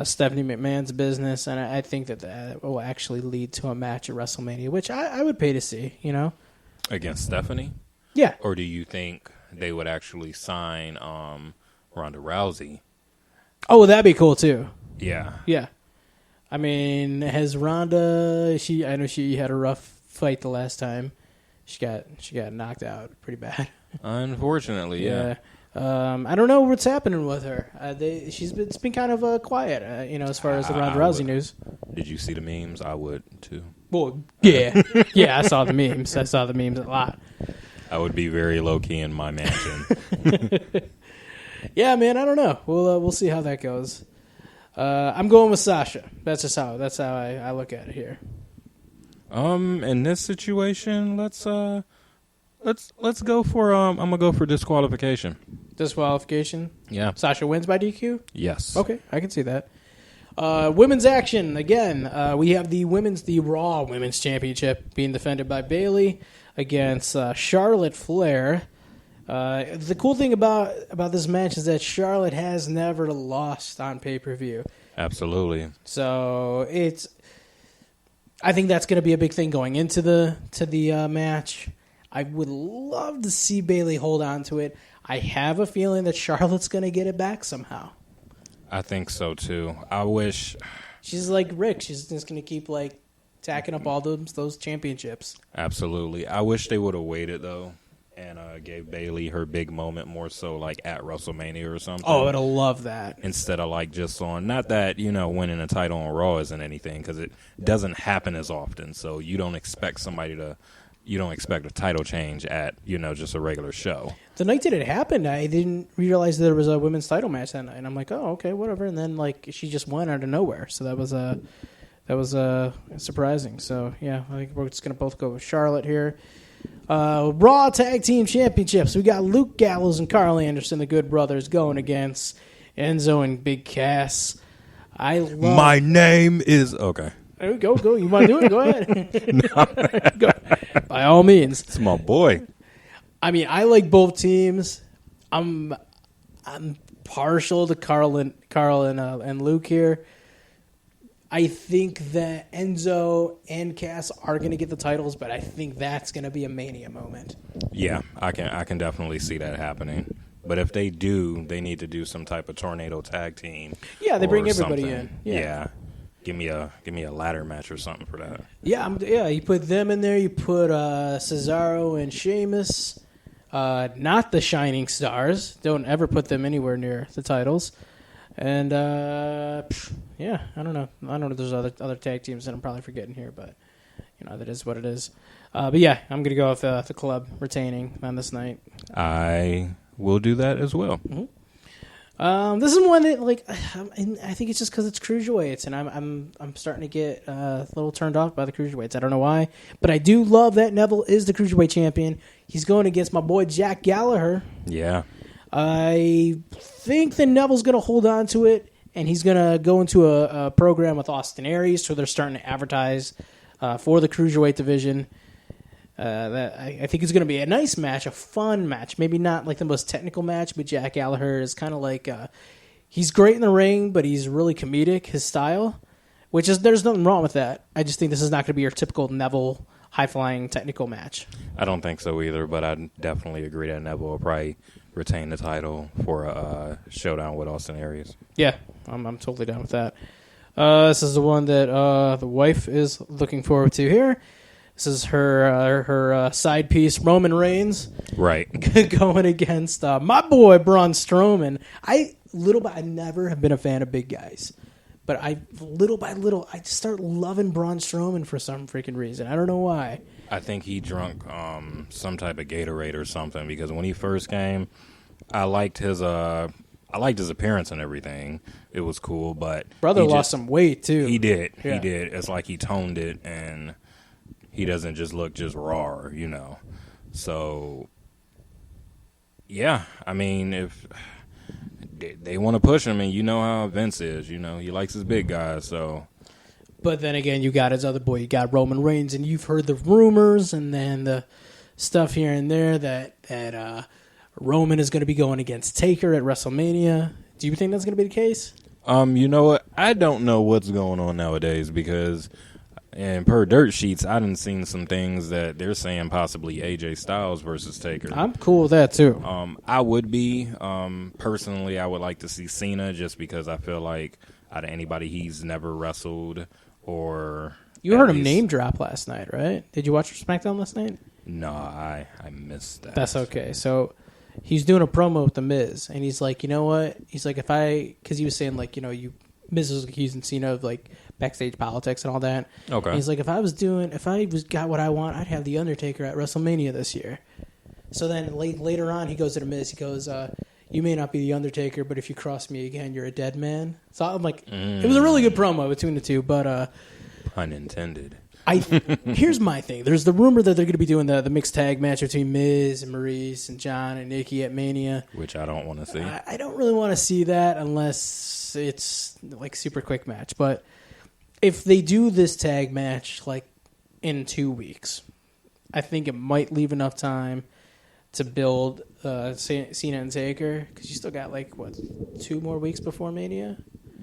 Stephanie McMahon's business, and I think that will actually lead to a match at WrestleMania, which I would pay to see, Against Stephanie? Yeah. Or do you think they would actually sign Ronda Rousey? Oh, well, that'd be cool, too. Yeah. Yeah. I mean, has Ronda, I know she had a rough fight the last time. She got knocked out pretty bad. Unfortunately, yeah. I don't know what's happening with her. It's been kind of quiet, as far as the Ronda Rousey news. Did you see the memes? I would too. Well, yeah, yeah. I saw the memes. I saw the memes a lot. I would be very low key in my mansion. Yeah, man. I don't know. We'll see how that goes. I'm going with Sasha. That's how I look at it here. In this situation, let's go for I'm gonna go for disqualification. Disqualification? Yeah. Sasha wins by DQ? Yes. Okay, I can see that. Women's action again. We have the Raw Women's Championship being defended by Bayley against Charlotte Flair. The cool thing about this match is that Charlotte has never lost on pay-per-view. Absolutely. So I think that's going to be a big thing going into the match. I would love to see Bayley hold on to it. I have a feeling that Charlotte's going to get it back somehow. I think so too. I wish she's like Rick. She's just going to keep like tacking up all those championships. Absolutely. I wish they would have waited though and gave Bayley her big moment more so like at WrestleMania or something. Oh, I'd love that. Instead of like just on, not that, winning a title on Raw isn't anything because it doesn't happen as often. So you don't expect a title change at, just a regular show. The night that it happened, I didn't realize there was a women's title match that night. And I'm like, oh, okay, whatever. And then like she just went out of nowhere. So that was surprising. So yeah, I think we're just going to both go with Charlotte here. Raw Tag Team Championships. We got Luke Gallows and Carl Anderson, the Good Brothers, going against Enzo and Big Cass. My name is... Okay. Go. You want to do it? Go ahead. Go. By all means. It's my boy. I mean, I like both teams. I'm partial to Carl and Luke here. I think that Enzo and Cass are going to get the titles, but I think that's going to be a Mania moment. Yeah, I can definitely see that happening. But if they do, they need to do some type of tornado tag team. Yeah, they bring everybody something. in. Yeah. Give me a ladder match or something for that. Yeah, you put them in there. You put Cesaro and Sheamus, not the Shining Stars. Don't ever put them anywhere near the titles. And I don't know. I don't know if there's other tag teams that I'm probably forgetting here, but that is what it is. But yeah, I'm gonna go with the club retaining on this night. I will do that as well. Mm-hmm. This is one that I think it's just because it's cruiserweights, and I'm starting to get a little turned off by the cruiserweights. I don't know why, but I do love that Neville is the cruiserweight champion. He's going against my boy Jack Gallagher. Yeah. I think that Neville's going to hold on to it, and he's going to go into a program with Austin Aries, so they're starting to advertise for the cruiserweight division. I think it's going to be a nice match, a fun match. Maybe not like the most technical match, but Jack Gallagher is kind of like he's great in the ring, but he's really comedic, his style, there's nothing wrong with that. I just think this is not going to be your typical Neville high-flying technical match. I don't think so either, but I definitely agree that Neville will probably retain the title for a showdown with Austin Aries. Yeah, I'm totally down with that. This is the one that the wife is looking forward to here. This is her side piece, Roman Reigns. Right. Going against my boy, Braun Strowman. I never have been a fan of big guys. But little by little, I just start loving Braun Strowman for some freaking reason. I don't know why. I think he drunk some type of Gatorade or something, because when he first came, I liked his appearance and everything. It was cool, but brother lost some weight too. He did. Yeah. He did. It's like he toned it, and he doesn't just look just raw, So, yeah, I mean, if they want to push him, and you know how Vince is, he likes his big guys, so. But then again, you got his other boy, you got Roman Reigns, and you've heard the rumors and then the stuff here and there that Roman is going to be going against Taker at WrestleMania. Do you think that's going to be the case? You know what? I don't know what's going on nowadays, because and per dirt sheets, I done seen some things that they're saying possibly AJ Styles versus Taker. I'm cool with that too. I would be. Personally, I would like to see Cena, just because I feel like out of anybody he's never wrestled or. You heard him name drop last night, right? Did you watch SmackDown last night? No, I missed that. That's okay. So he's doing a promo with The Miz, and he's like, you know what? He's like, because he was saying Miz was accusing Cena of backstage politics and all that. Okay. And he's like, if I got what I want, I'd have The Undertaker at WrestleMania this year. So then later on, he goes to The Miz. He goes, you may not be The Undertaker, but if you cross me again, you're a dead man. So I'm like, It was a really good promo between the two, but pun intended. Here's my thing. There's the rumor that they're going to be doing the mixed tag match between Miz and Maurice and John and Nikki at Mania, which I don't want to see. I don't really want to see that unless it's super quick match. But if they do this tag match in 2 weeks, I think it might leave enough time to build Cena and Taker, because you still got 2 more weeks before Mania.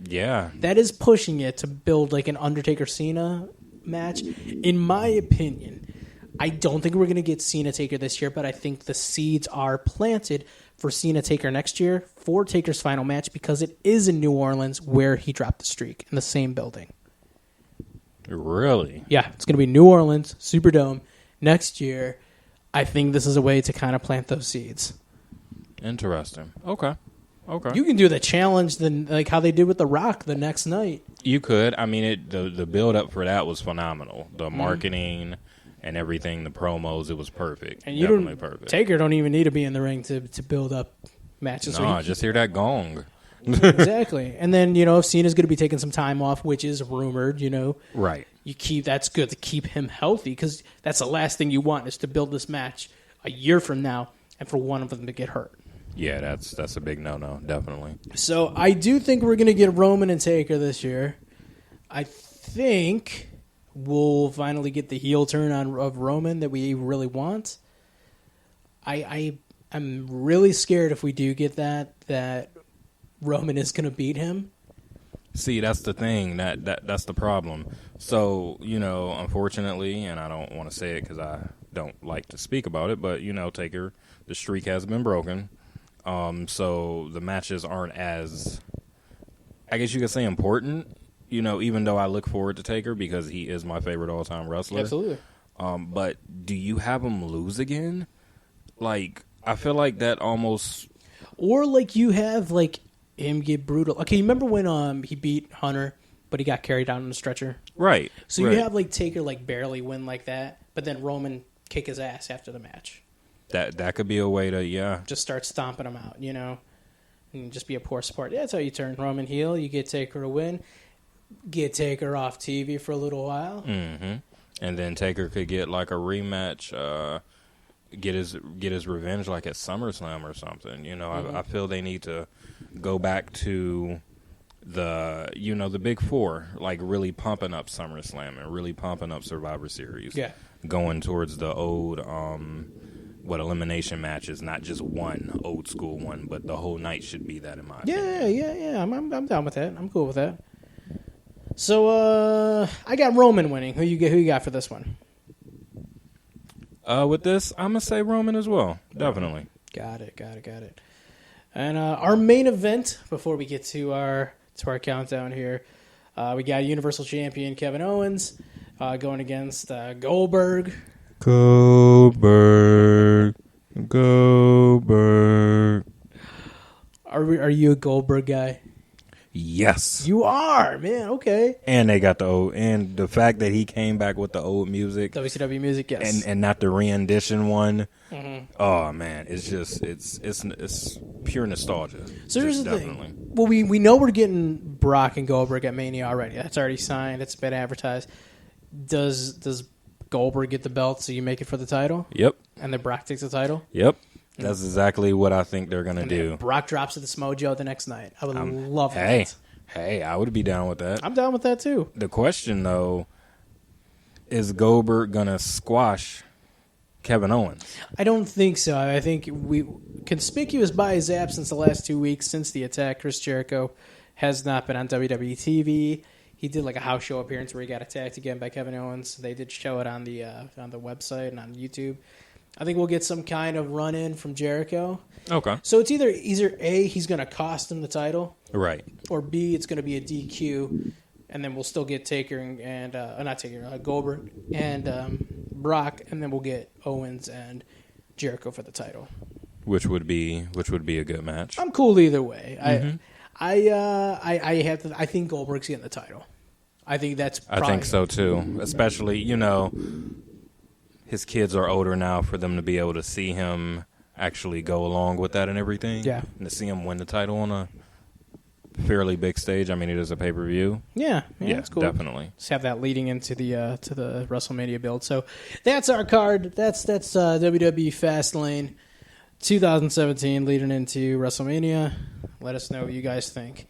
Yeah, that is pushing it to build an Undertaker Cena match. In my opinion, I don't think we're going to get Cena Taker this year, but I think the seeds are planted for Cena Taker next year for Taker's final match, because it is in New Orleans where he dropped the streak, in the same building. Really? Yeah, it's going to be New Orleans Superdome next year. I think this is a way to kind of plant those seeds. Interesting. Okay. You can do the challenge how they did with The Rock the next night. You could. I mean, the build up for that was phenomenal. The marketing and everything, the promos, it was perfect. And definitely perfect. Taker don't even need to be in the ring to build up matches. No, just hear that gong. Exactly. And then, if Cena's going to be taking some time off, which is rumored, Right. That's good to keep him healthy, because that's the last thing you want, is to build this match a year from now and for one of them to get hurt. Yeah, that's a big no-no, definitely. So I do think we're going to get Roman and Taker this year. I think we'll finally get the heel turn of Roman that we really want. I'm really scared if we do get that Roman is going to beat him. See, that's the thing. That's the problem. So, unfortunately, and I don't want to say it because I don't like to speak about it, but, Taker, the streak has been broken. So the matches aren't as, I guess you could say, important, even though I look forward to Taker because he is my favorite all-time wrestler. Absolutely. But do you have him lose again? Like, I feel like that almost... Or, you have, him get brutal. Okay, you remember when he beat Hunter, but he got carried out on a stretcher? Right. So you have, Taker, barely win like that, but then Roman kick his ass after the match. That could be a way to, just start stomping him out, and just be a poor sport. Yeah, that's how you turn Roman heel. You get Taker to win, get Taker off TV for a little while. Mm-hmm. And then Taker could get, a rematch, get his revenge, at SummerSlam or something. I feel they need to go back to the Big Four, really pumping up SummerSlam and really pumping up Survivor Series. Yeah. Going towards the old, elimination matches, not just one old school one, but the whole night should be that in my opinion. Yeah. I'm down with that. I'm cool with that. So, I got Roman winning. Who you got for this one? With this, I'm going to say Roman as well. Definitely. Got it. And our main event, before we get to our countdown here, we got Universal Champion Kevin Owens going against Goldberg. Goldberg. Are you a Goldberg guy? Yes. You are, man. Okay. And they got and the fact that he came back with the old music. WCW music, yes. And not the rendition one. Mm-hmm. Oh, man. It's just, it's pure nostalgia. So here's the thing. Well, we know we're getting Brock and Goldberg at Mania already. That's already signed. It's been advertised. Does Goldberg get the belt so you make it for the title? Yep. And then Brock takes the title? Yep. That's exactly what I think they're going to do. Brock drops at the Smojo the next night. I would love that. Hey, I would be down with that. I'm down with that, too. The question, though, is Goldberg going to squash Kevin Owens? I don't think so. I think conspicuous by his absence the last 2 weeks since the attack, Chris Jericho has not been on WWE TV. He did a house show appearance where he got attacked again by Kevin Owens. They did show it on the website and on YouTube. I think we'll get some kind of run-in from Jericho. Okay. So it's either A, he's going to cost him the title. Right. Or B, it's going to be a DQ, and then we'll still get Taker and not Taker, Goldberg and Brock, and then we'll get Owens and Jericho for the title. Which would be a good match. I'm cool either way. Mm-hmm. I think Goldberg's getting the title. I think that's probably... I think so too. Especially, his kids are older now for them to be able to see him actually go along with that and everything. Yeah. And to see him win the title on a fairly big stage. I mean, it is a pay-per-view. Yeah, that's cool. Definitely. Just have that leading into the WrestleMania build. So that's our card. That's WWE Fastlane 2017 leading into WrestleMania. Let us know what you guys think.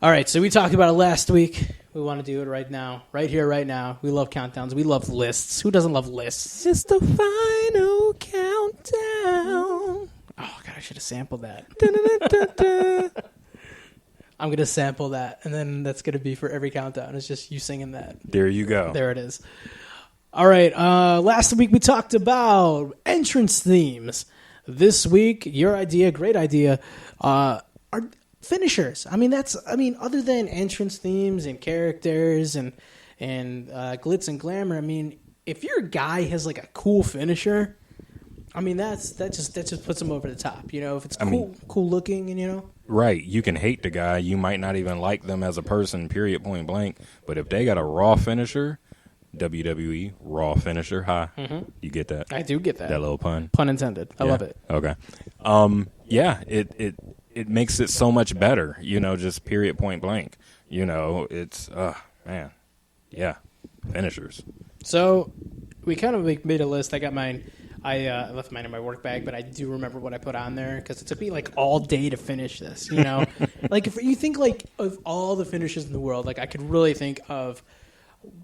All right, so we talked about it last week. We want to do it right now. Right here, right now. We love countdowns. We love lists. Who doesn't love lists? It's the final countdown. Oh, God, I should have sampled that. I'm going to sample that, and then that's going to be for every countdown. It's just you singing that. There you go. There it is. All right, last week we talked about entrance themes. This week, your idea, great idea, are finishers. Other than entrance themes and characters and glitz and glamour, if your guy has a cool finisher, that just puts him over the top. If it's cool looking and Right. You can hate the guy. You might not even like them as a person, period, point blank. But if they got a raw finisher, WWE raw finisher, you get that? I do get that. That little pun. Pun intended. I love it. Okay. It makes it so much better, just period, point blank. It's, man. Yeah. Finishers. So we kind of made a list. I got mine. I left mine in my work bag, but I do remember what I put on there because it took me all day to finish this. If you think of all the finishes in the world, I could really think of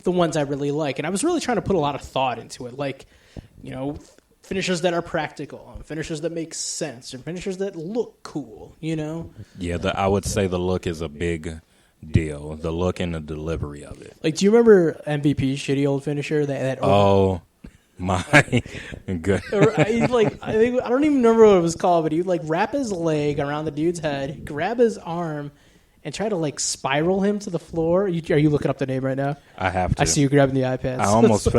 the ones I really like, and I was really trying to put a lot of thought into it. Finishers that are practical, finishers that make sense, and finishers that look cool. Yeah, I would say the look is a big deal. The look and the delivery of it. Like, do you remember MVP's shitty old finisher? Oh my good. I don't even remember what it was called, but he'd like wrap his leg around the dude's head, grab his arm, and try to like spiral him to the floor. Are you looking up the name right now? I have to. I see you grabbing the iPad. I almost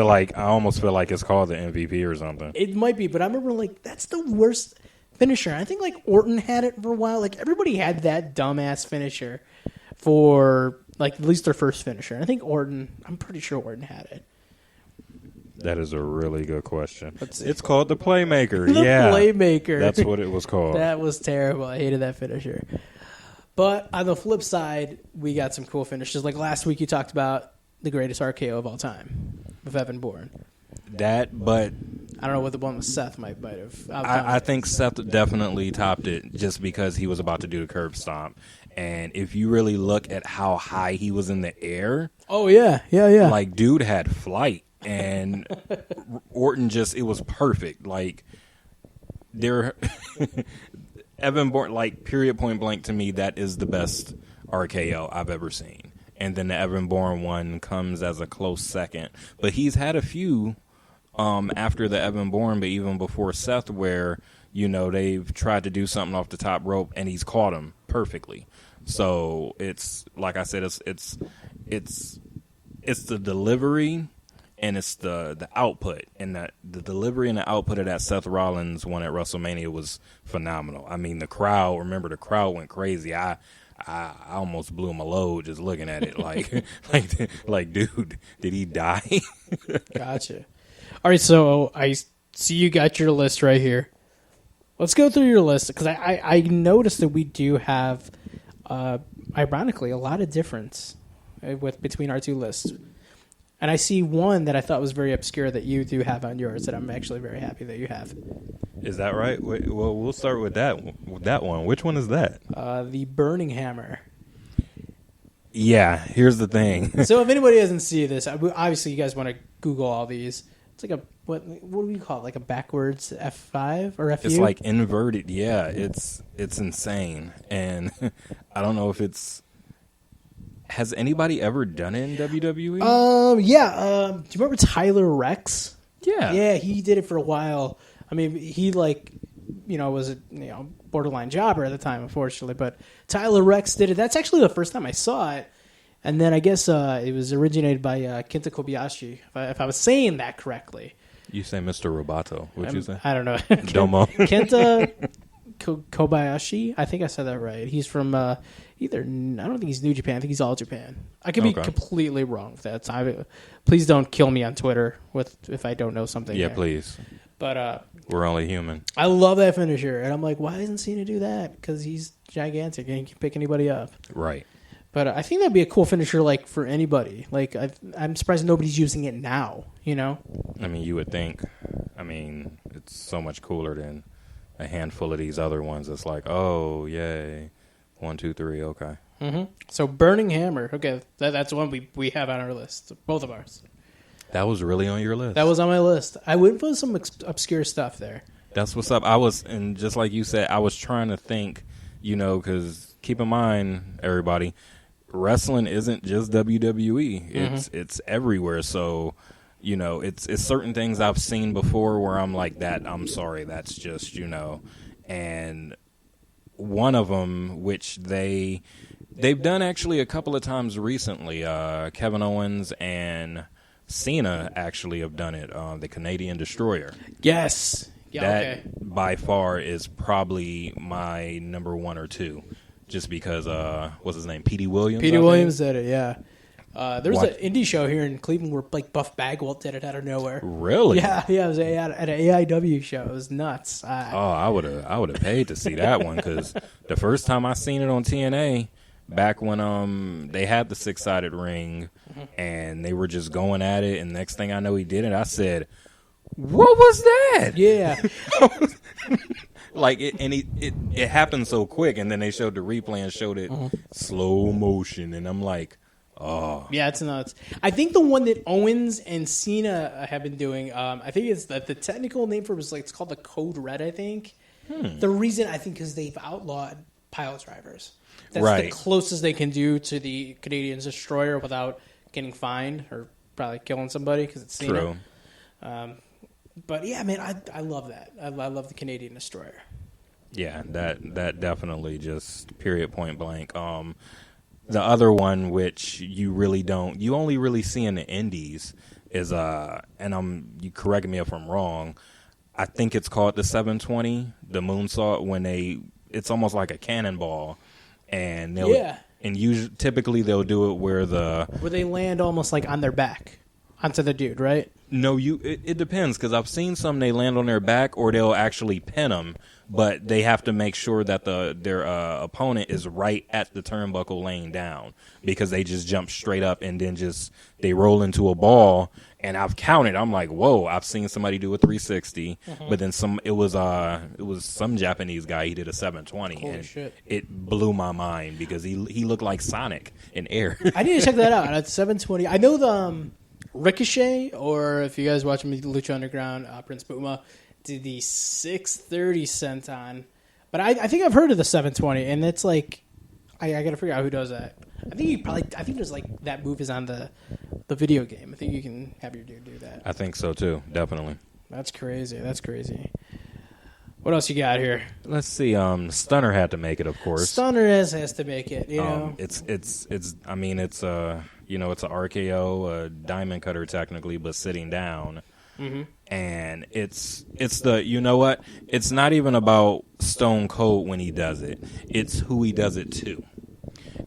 feel like it's called the MVP or something. It might be, but I remember like that's the worst finisher. I think like Orton had it for a while. Like everybody had that dumbass finisher for like at least their first finisher. And I think I'm pretty sure Orton had it. That is a really good question. It's called the Playmaker. The Playmaker. That's what it was called. That was terrible. I hated that finisher. But on the flip side, we got some cool finishes. Like last week, you talked about the greatest RKO of all time with Evan Bourne. But I don't know what the one with Seth might have. I think Seth definitely topped it just because he was about to do the curb stomp. And if you really look at how high he was in the air. Oh, yeah. Like, dude had flight. And Orton it was perfect. Like, Evan Bourne, like, period, point blank, to me, that is the best RKO I've ever seen. And then the Evan Bourne one comes as a close second. But he's had a few after the Evan Bourne, but even before Seth, where, they've tried to do something off the top rope, and he's caught him perfectly. So it's, like I said, it's the delivery and it's the output, and the delivery and the output of that Seth Rollins one at WrestleMania was phenomenal. I mean, the crowd went crazy. I almost blew my load just looking at it. Like, dude, did he die? Gotcha. All right, so I see you got your list right here. Let's go through your list, because I noticed that we do have, ironically, a lot of difference between our two lists. And I see one that I thought was very obscure that you do have on yours that I'm actually very happy that you have. Is that right? Well, we'll start with that one. Which one is that? The Burning Hammer. Yeah, here's the thing. So if anybody doesn't see this, obviously you guys want to Google all these. It's like what do we call it? Like a backwards F5 or FU? It's like inverted. Yeah, it's insane. And I don't know if it's... Has anybody ever done it in WWE? Yeah. Do you remember Tyler Rex? Yeah. Yeah, he did it for a while. I mean, he was a borderline jobber at the time, unfortunately. But Tyler Rex did it. That's actually the first time I saw it. And then I guess it was originated by Kenta Kobayashi, if I was saying that correctly. You say Mr. Roboto. What'd you say? I don't know. Domo. Kenta Kobayashi. I think I said that right. He's from I don't think he's New Japan. I think he's All Japan. I could be completely wrong with that. So please don't kill me on Twitter if I don't know something. Yeah, there. please. But we're only human. I love that finisher, and I'm like, why isn't Cena do that? Because he's gigantic and he can pick anybody up. Right. But I think that'd be a cool finisher, like for anybody. Like I'm surprised nobody's using it now. I mean, you would think. I mean, it's so much cooler than a handful of these other ones. It's like, oh, yay. 1, 2, 3, okay. Mm-hmm. So Burning Hammer. Okay, that's one we have on our list. Both of ours. That was really on your list? That was on my list. I went for some obscure stuff there. That's what's up. And just like you said, I was trying to think, because keep in mind, everybody, wrestling isn't just WWE. It's everywhere. So, it's certain things I've seen before where I'm like, I'm sorry, that's just, and one of them, which they've done actually a couple of times recently, Kevin Owens and Cena actually have done it, the Canadian Destroyer. Yes. Yeah, that by far is probably my number 1 or 2, just because, what's his name, Petey Williams? Petey Williams did it, yeah. There was an indie show here in Cleveland where like Buff Bagwell did it out of nowhere. Really? Yeah, it was at an AIW show. It was nuts. I would have paid to see that one, because the first time I seen it on TNA, back when they had the 6-sided ring, and they were just going at it, and next thing I know he did it, I said, "What was that?" Yeah. Like it happened so quick, and then they showed the replay and showed it slow motion, and I'm like, oh. Yeah, it's nuts. I think the one that Owens and Cena have been doing, I think it's the technical name for it was it's called the Code Red, I think. The reason, I think, because they've outlawed pile drivers. That's Right. the closest they can do to the Canadian Destroyer without getting fined or probably killing somebody because it's Cena. True. But yeah, man, I love that. I love the Canadian Destroyer. Yeah, that definitely just period point blank. The other one, which you only really see in the indies, is and you correct me if I'm wrong. I think it's called the 720, the moonsault, it's almost like a cannonball, and typically they'll do it where they land almost like on their back onto the dude, right? No, it depends, because I've seen some they land on their back or they'll actually pin them, but they have to make sure that their opponent is right at the turnbuckle laying down, because they just jump straight up and then they roll into a ball. And I've counted. I'm like, whoa! I've seen somebody do a 360, but then it was some Japanese guy. He did a 720, Holy and shit. It blew my mind because he looked like Sonic in air. I need to check that out. At 720, I know the Ricochet, or if you guys watch Lucha Underground, Prince Puma did the 630 senton, but I think I've heard of the 720, and it's like I got to figure out who does that. I think there's like that move is on the video game. I think you can have your dude do that. I think so too, definitely. That's crazy. What else you got here? Let's see. Stunner had to make it, of course. Stunner has to make it. You know, it's I mean, it's it's an RKO, a diamond cutter technically, but sitting down. Mm-hmm. And it's the, you know what? It's not even about Stone Cold when he does it. It's who he does it to.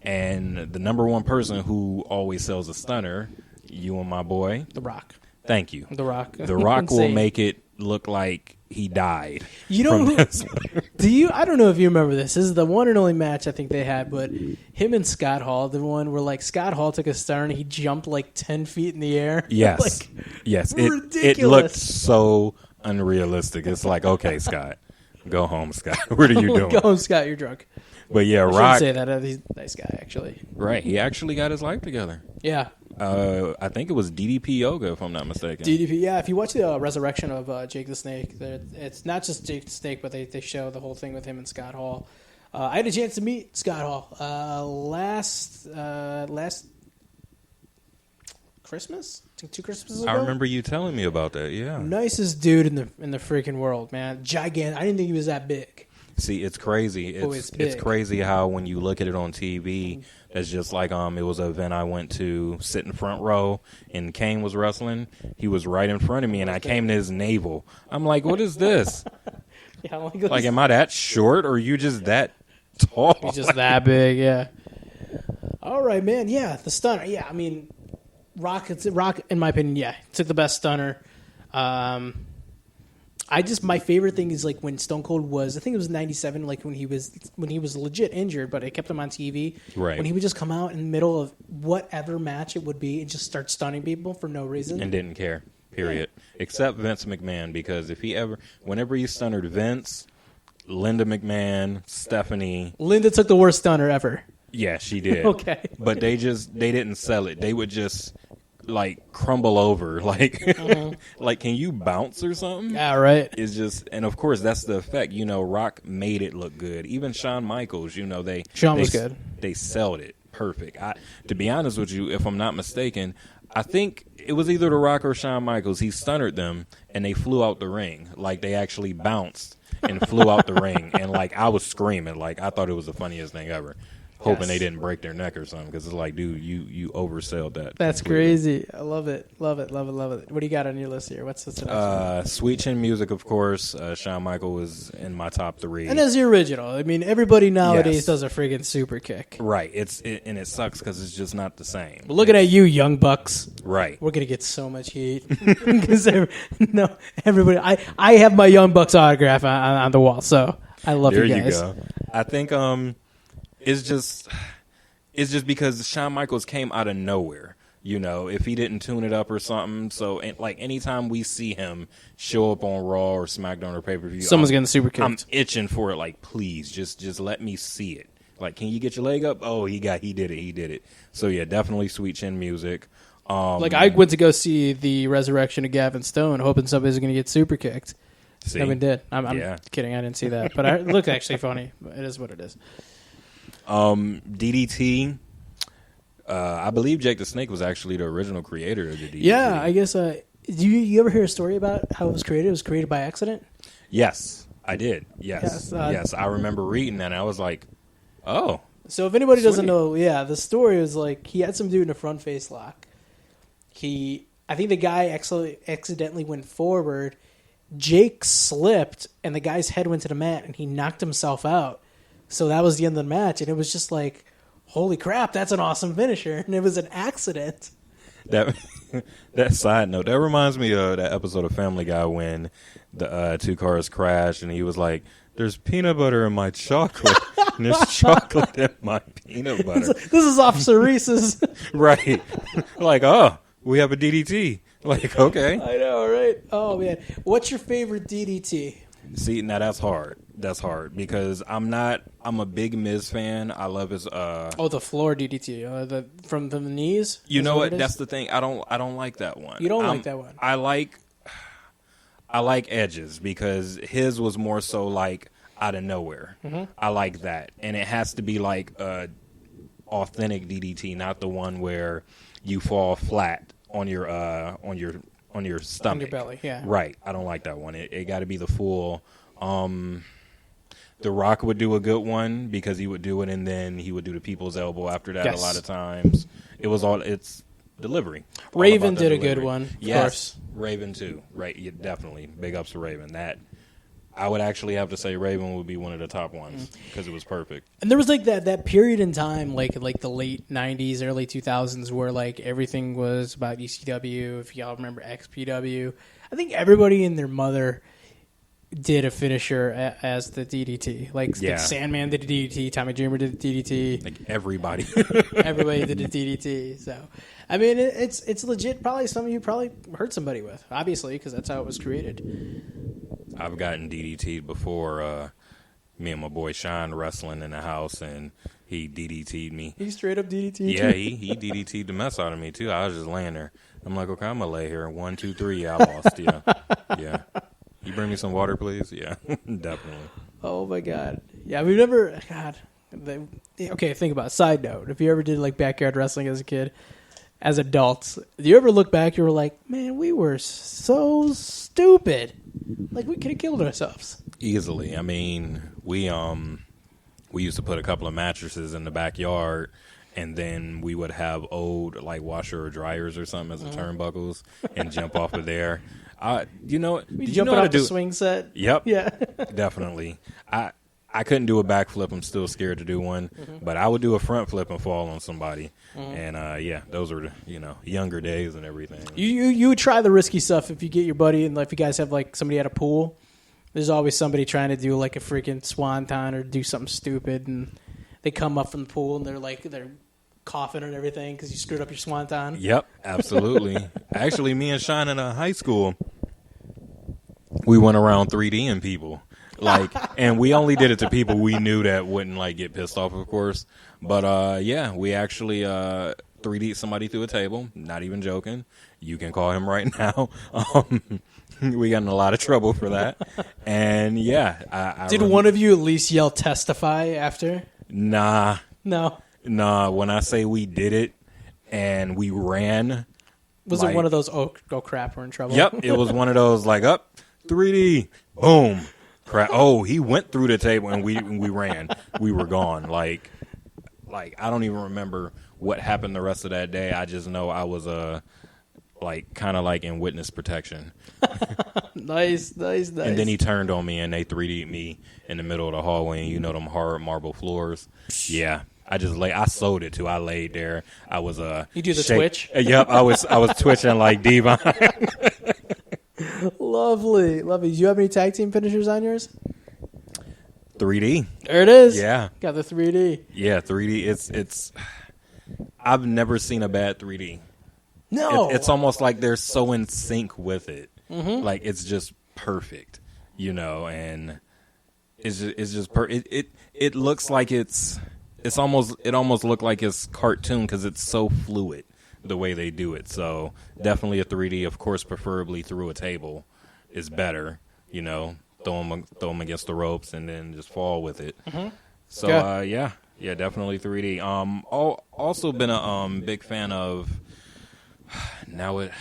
And the number one person who always sells a stunner, you and my boy, The Rock. Thank you. The Rock. The Rock will make it look like he died. You know who? I don't know if you remember this. This is the one and only match I think they had, but him and Scott Hall, the one where like Scott Hall took a stunner and he jumped like 10 feet in the air. Yes. Like, yes. ridiculous. It looked so unrealistic. It's like, okay, Scott, go home, Scott. What are you doing? Go home, Scott. You're drunk. But yeah, I Rock. shouldn't say that. He's a nice guy, actually. Right. He actually got his life together. Yeah. I think it was DDP Yoga, if I'm not mistaken. DDP, yeah. If you watch the resurrection of Jake the Snake, it's not just Jake the Snake, but they show the whole thing with him and Scott Hall. I had a chance to meet Scott Hall last Christmas, I think 2 Christmases ago. I remember you telling me about that. Yeah. Nicest dude in the freaking world, man. Gigantic. I didn't think he was that big. See, it's crazy. It's crazy how when you look at it on TV, it's just like it was an event I went to, sit in front row, and Kane was wrestling. He was right in front of me, and I came to his navel. I'm like, what is this? Yeah, like, am I that short, or are you just that tall? He's just that big, yeah. All right, man. Yeah, the stunner. Yeah, I mean, Rock, in my opinion, yeah, took the best stunner. My favorite thing is like when Stone Cold was, I think it was 97, like when he was legit injured, but it kept him on TV. Right. When he would just come out in the middle of whatever match it would be and just start stunning people for no reason. And didn't care, period. Yeah. Except Vince McMahon, because whenever he stunnered Vince, Linda McMahon, Stephanie. Linda took the worst stunner ever. Yeah, she did. Okay. But they didn't sell it. They would just like crumble over, like like, can you bounce or something? Yeah, right. It's just, and of course that's the effect. Rock made it look good. Even Shawn Michaels, Shawn was good. They sold it perfect. To be honest with you, if I'm not mistaken, I think it was either The Rock or Shawn Michaels. He stunnered them and they flew out the ring. Like they actually bounced and flew out the ring, and like I was screaming. Like I thought it was the funniest thing ever. Hoping they didn't break their neck or something, because it's like, dude, you oversold that. That's completely crazy. I love it. Love it. What do you got on your list here? What's the next one? Sweet Chin Music, of course. Shawn Michaels was in my top 3. And as the original. I mean, everybody nowadays does a friggin' super kick. Right. And it sucks because it's just not the same. But looking at you, Young Bucks. Right. We're going to get so much heat. Because everybody. I have my Young Bucks autograph on the wall, so I love you guys. There you go. I think it's just because Shawn Michaels came out of nowhere. If he didn't tune it up or something. So, like, anytime we see him show up on Raw or SmackDown or pay-per-view, someone's getting super kicked. I'm itching for it. Like, please, just let me see it. Like, can you get your leg up? Oh, he did it. So, yeah, definitely Sweet Chin Music. I went to go see the resurrection of Gavin Stone, hoping somebody's going to get super kicked. See? Never did. I'm kidding. I didn't see that. But it looked actually funny. It is what it is. DDT. I believe Jake the Snake was actually the original creator of the DDT. Yeah, I guess. Do you ever hear a story about how it was created? It was created by accident? Yes, I did. Yes. Yes, I remember reading that, and I was like, oh. So if anybody doesn't Sweet. know, yeah, the story was like he had some dude in a front face lock. I think the guy accidentally went forward. Jake slipped, and the guy's head went to the mat, and he knocked himself out. So that was the end of the match, and it was just like, holy crap, that's an awesome finisher, and it was an accident. That side note, that reminds me of that episode of Family Guy when the two cars crashed, and he was like, there's peanut butter in my chocolate, and there's chocolate in my peanut butter. This is Officer Reese's. Right. Like, oh, we have a DDT. Like, okay. I know, right? Oh, man. What's your favorite DDT? See, now that's hard. That's hard because I'm a big Miz fan. I love his the floor DDT, from the knees. You know what? That's the thing. I don't like that one. You don't like that one. I like Edge's because his was more so like out of nowhere. Mm-hmm. I like that, and it has to be like a authentic DDT, not the one where you fall flat on your stomach, on your belly. Yeah, right. I don't like that one. It got to be the full. The Rock would do a good one because he would do it, and then he would do the people's elbow after that. Yes. A lot of times, it's delivery. Raven did a good one. Of course. Raven too. Right, yeah, definitely. Big ups to Raven. That I would actually have to say Raven would be one of the top ones because it was perfect. And there was like that period in time, like the late '90s, early 2000s, where like everything was about ECW. If y'all remember XPW, I think everybody and their mother did a finisher as the DDT. Like Sandman did a DDT, Tommy Dreamer did a DDT. Like everybody. Everybody did a DDT. So, I mean, it's legit. Probably some of you probably hurt somebody with, obviously, because that's how it was created. I've gotten DDT'd before. Me and my boy Sean wrestling in the house, and he DDT'd me. He straight up DDT'd Yeah, you? he DDT'd the mess out of me, too. I was just laying there. I'm like, okay, I'm going to lay here. 1, 2, 3. Yeah, I lost. Yeah. Yeah. You bring me some water, please? Yeah, definitely. Oh, my God. Yeah, we've never... God. Okay, think about it. Side note. If you ever did, like, backyard wrestling as a kid, as adults, do you ever look back, you were like, man, we were so stupid. Like, we could have killed ourselves. Easily. I mean, we used to put a couple of mattresses in the backyard, and then we would have old, like, washer or dryers or something as the turnbuckles and jump off of there. You know, We did you jump know how to off the do swing set. Yep. Yeah. Definitely. I couldn't do a backflip. I'm still scared to do one, but I would do a front flip and fall on somebody. And yeah, those are the younger days and everything. You would try the risky stuff if you get your buddy, and if you guys have like somebody at a pool. There's always somebody trying to do like a freaking swanton or do something stupid, and they come up from the pool and they're coughing and everything because you screwed up your swanton. Yep, absolutely. Actually, me and Sean in high school, we went around 3D'ing people. Like, and we only did it to people we knew that wouldn't like get pissed off, of course. But yeah, we actually 3D'd somebody through a table. Not even joking. You can call him right now. We got in a lot of trouble for that. And yeah, I did one of you at least yell "testify" after? Nah. No. Nah. When I say we did it and we ran, was it one of those? Oh crap, we're in trouble. Yep, it was one of those like up 3D, boom. Crap. Oh, he went through the table and we ran. We were gone. Like I don't even remember what happened the rest of that day. I just know I was kind of like in witness protection. Nice. And then he turned on me and they 3D'd me in the middle of the hallway, and them hard marble floors. Yeah. I sold it too. I laid there. I was You do the twitch? Yep, I was twitching like Devon. Lovely. Do you have any tag team finishers on yours? 3D. There it is. Yeah. Got the 3D. Yeah, 3D. It's I've never seen a bad 3D. No. It's almost like they're so in sync with it. Mm-hmm. Like it's just perfect, and it's just it looks like it almost looked like it's cartoon because it's so fluid the way they do it. So definitely a 3D, of course, preferably through a table is better. Throw them against the ropes and then just fall with it. Mm-hmm. So Yeah. yeah, definitely 3D. Also been a big fan of now it.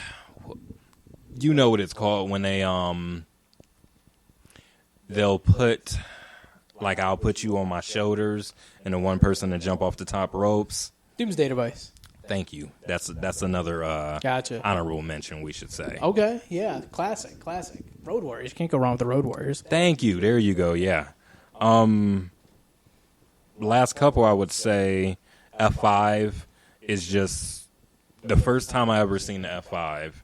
You know what it's called when they'll put, like, I'll put you on my shoulders and then one person to jump off the top ropes. Doomsday Device. Thank you. That's another Gotcha. honorable mention, we should say. Okay, yeah, classic. Road Warriors. You can't go wrong with the Road Warriors. Thank you. There you go. Yeah. Last couple, I would say F5 is just the first time I ever seen the F5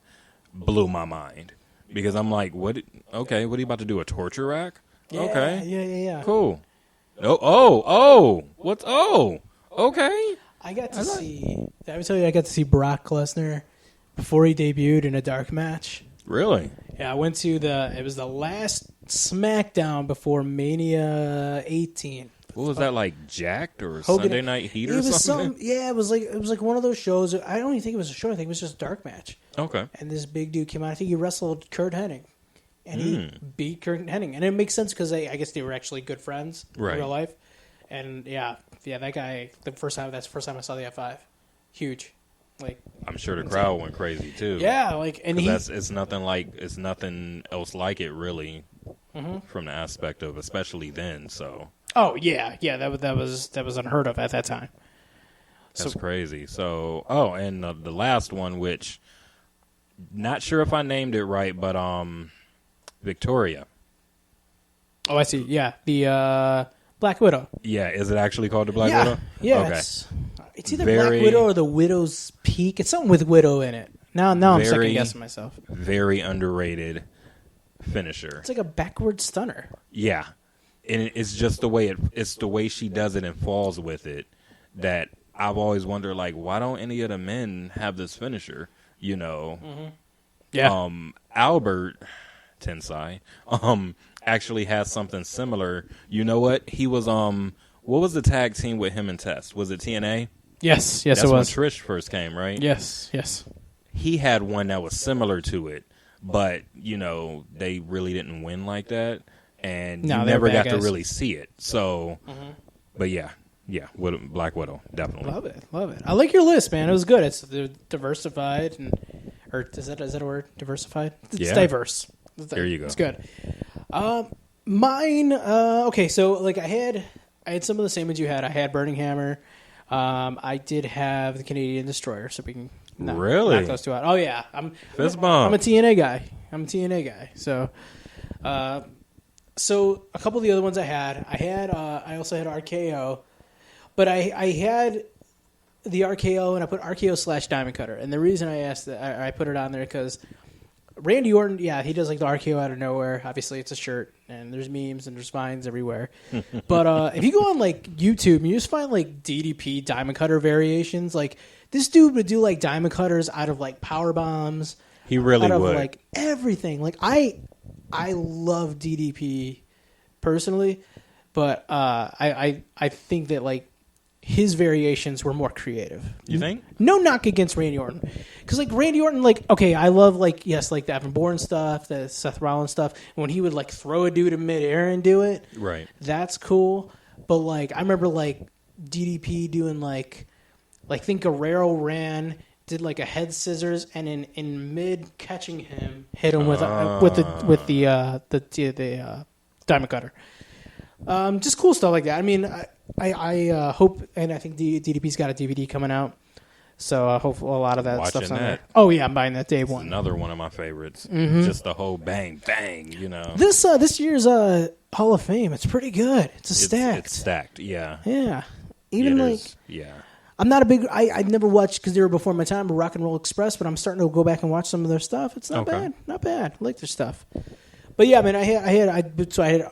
blew my mind because I'm like, what? Okay, what are you about to do? A torture rack? Yeah, Okay. Yeah. Cool. Okay. I got to see. I would tell you, I got to see Brock Lesnar before he debuted in a dark match. Really? Yeah, I went to it was the last SmackDown before Mania 18. What was that, like, Jacked or Hogan, Sunday Night Heat or it was something? Yeah, it was like one of those shows. I don't even think it was a show. I think it was just a dark match. Okay. And this big dude came out. I think he wrestled Kurt Hennig, and he beat Kurt Hennig. And it makes sense because I guess they were actually good friends in real life. And yeah, that guy. That's the first time I saw the F5. Huge, like. I'm sure the crowd went crazy too. Yeah, like, and it's nothing else like it really, from the aspect of especially then. So. Oh yeah, that was unheard of at that time. That's crazy. So, and the last one, which not sure if I named it right, but Victoria. Oh, I see. Yeah, the Black Widow. Yeah, is it actually called the Black Widow? Yeah, Okay. It's either Black Widow or the Widow's Peak. It's something with Widow in it. Now I'm second guessing myself. Very underrated finisher. It's like a backward stunner. Yeah. And it's just the way it's the way she does it and falls with it that I've always wondered, like, why don't any of the men have this finisher? You know, Yeah. Albert Tensai actually has something similar. You know what? He was what was the tag team with him and Test? Was it TNA? Yes, That's it was. when Trish first came, right? Yes. He had one that was similar to it, but you know they really didn't win like that. And you never got to really see it. So, but yeah, Black Widow, definitely. Love it. I like your list, man. It was good. It's diversified, or is that a word? Diversified? It's diverse. There you go. It's good. Mine, okay, so like I had some of the same ones you had. I had Burning Hammer. I did have the Canadian Destroyer, so we can knock those two out. Oh yeah, Fist bump. I'm a TNA guy. So a couple of the other ones I also had RKO, but I had the RKO and I put RKO / Diamond Cutter. And the reason I asked that I put it on there because Randy Orton, yeah, he does like the RKO out of nowhere. Obviously, it's a shirt and there's memes and there's vines everywhere. But if you go on like YouTube, you just find like DDP Diamond Cutter variations. Like this dude would do like Diamond Cutters out of like power bombs. He really out would. of like everything. Like I love DDP personally, but I think that like his variations were more creative. You think? No knock against Randy Orton, because like Randy Orton, like okay, I love like the Evan Bourne stuff, the Seth Rollins stuff. When he would like throw a dude in midair and do it, right? That's cool. But like I remember like DDP doing like I think Guerrero did like a head scissors and in mid catching him hit him with the Diamond Cutter. Just cool stuff like that. I mean, I hope, and I think DDP's got a DVD coming out, so I hope a lot of that stuff's on there. Oh yeah, I'm buying that day one. Another one of my favorites. Just the whole bang bang, you know. This year's Hall of Fame, it's pretty good. It's stacked. Yeah. Yeah. Even yeah. I'm not a big. I never watched because they were before my time. But Rock and Roll Express, but I'm starting to go back and watch some of their stuff. It's not bad. Not bad. I like their stuff. But yeah, man, I had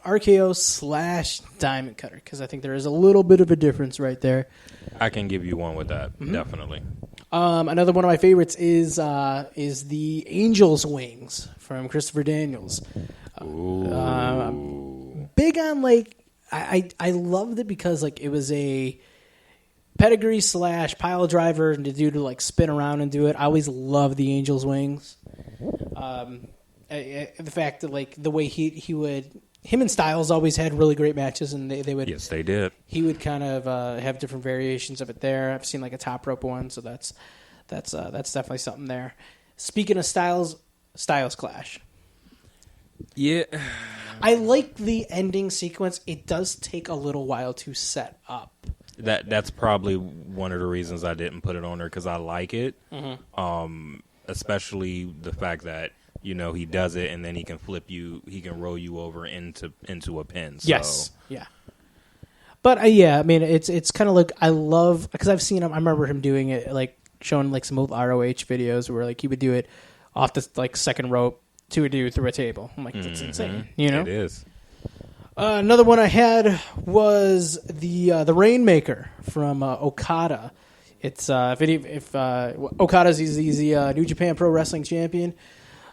RKO / Diamond Cutter because I think there is a little bit of a difference right there. I can give you one with that, definitely. Another one of my favorites is the Angel's Wings from Christopher Daniels. Big on like I loved it because like it was a pedigree / pile driver and to do to like spin around and do it. I always loved the Angel's Wings. The fact that like the way he would him and Styles always had really great matches, and they would. Yes, they did. He would kind of have different variations of it there. I've seen like a top rope one, so that's definitely something there. Speaking of Styles Clash. Yeah. I like the ending sequence. It does take a little while to set up. That's probably one of the reasons I didn't put it on there, because I like it. Especially the fact that, you know, he does it and then he can he can roll you over into a pin. So. Yes. Yeah. But yeah, I mean, it's kind of like, I love, because I've seen him. I remember him doing it, like showing like some old ROH videos where like he would do it off the like second rope to a dude through a table. I'm like, that's insane. You know, it is. Another one I had was the Rainmaker from Okada. It's if Okada's the New Japan Pro Wrestling champion.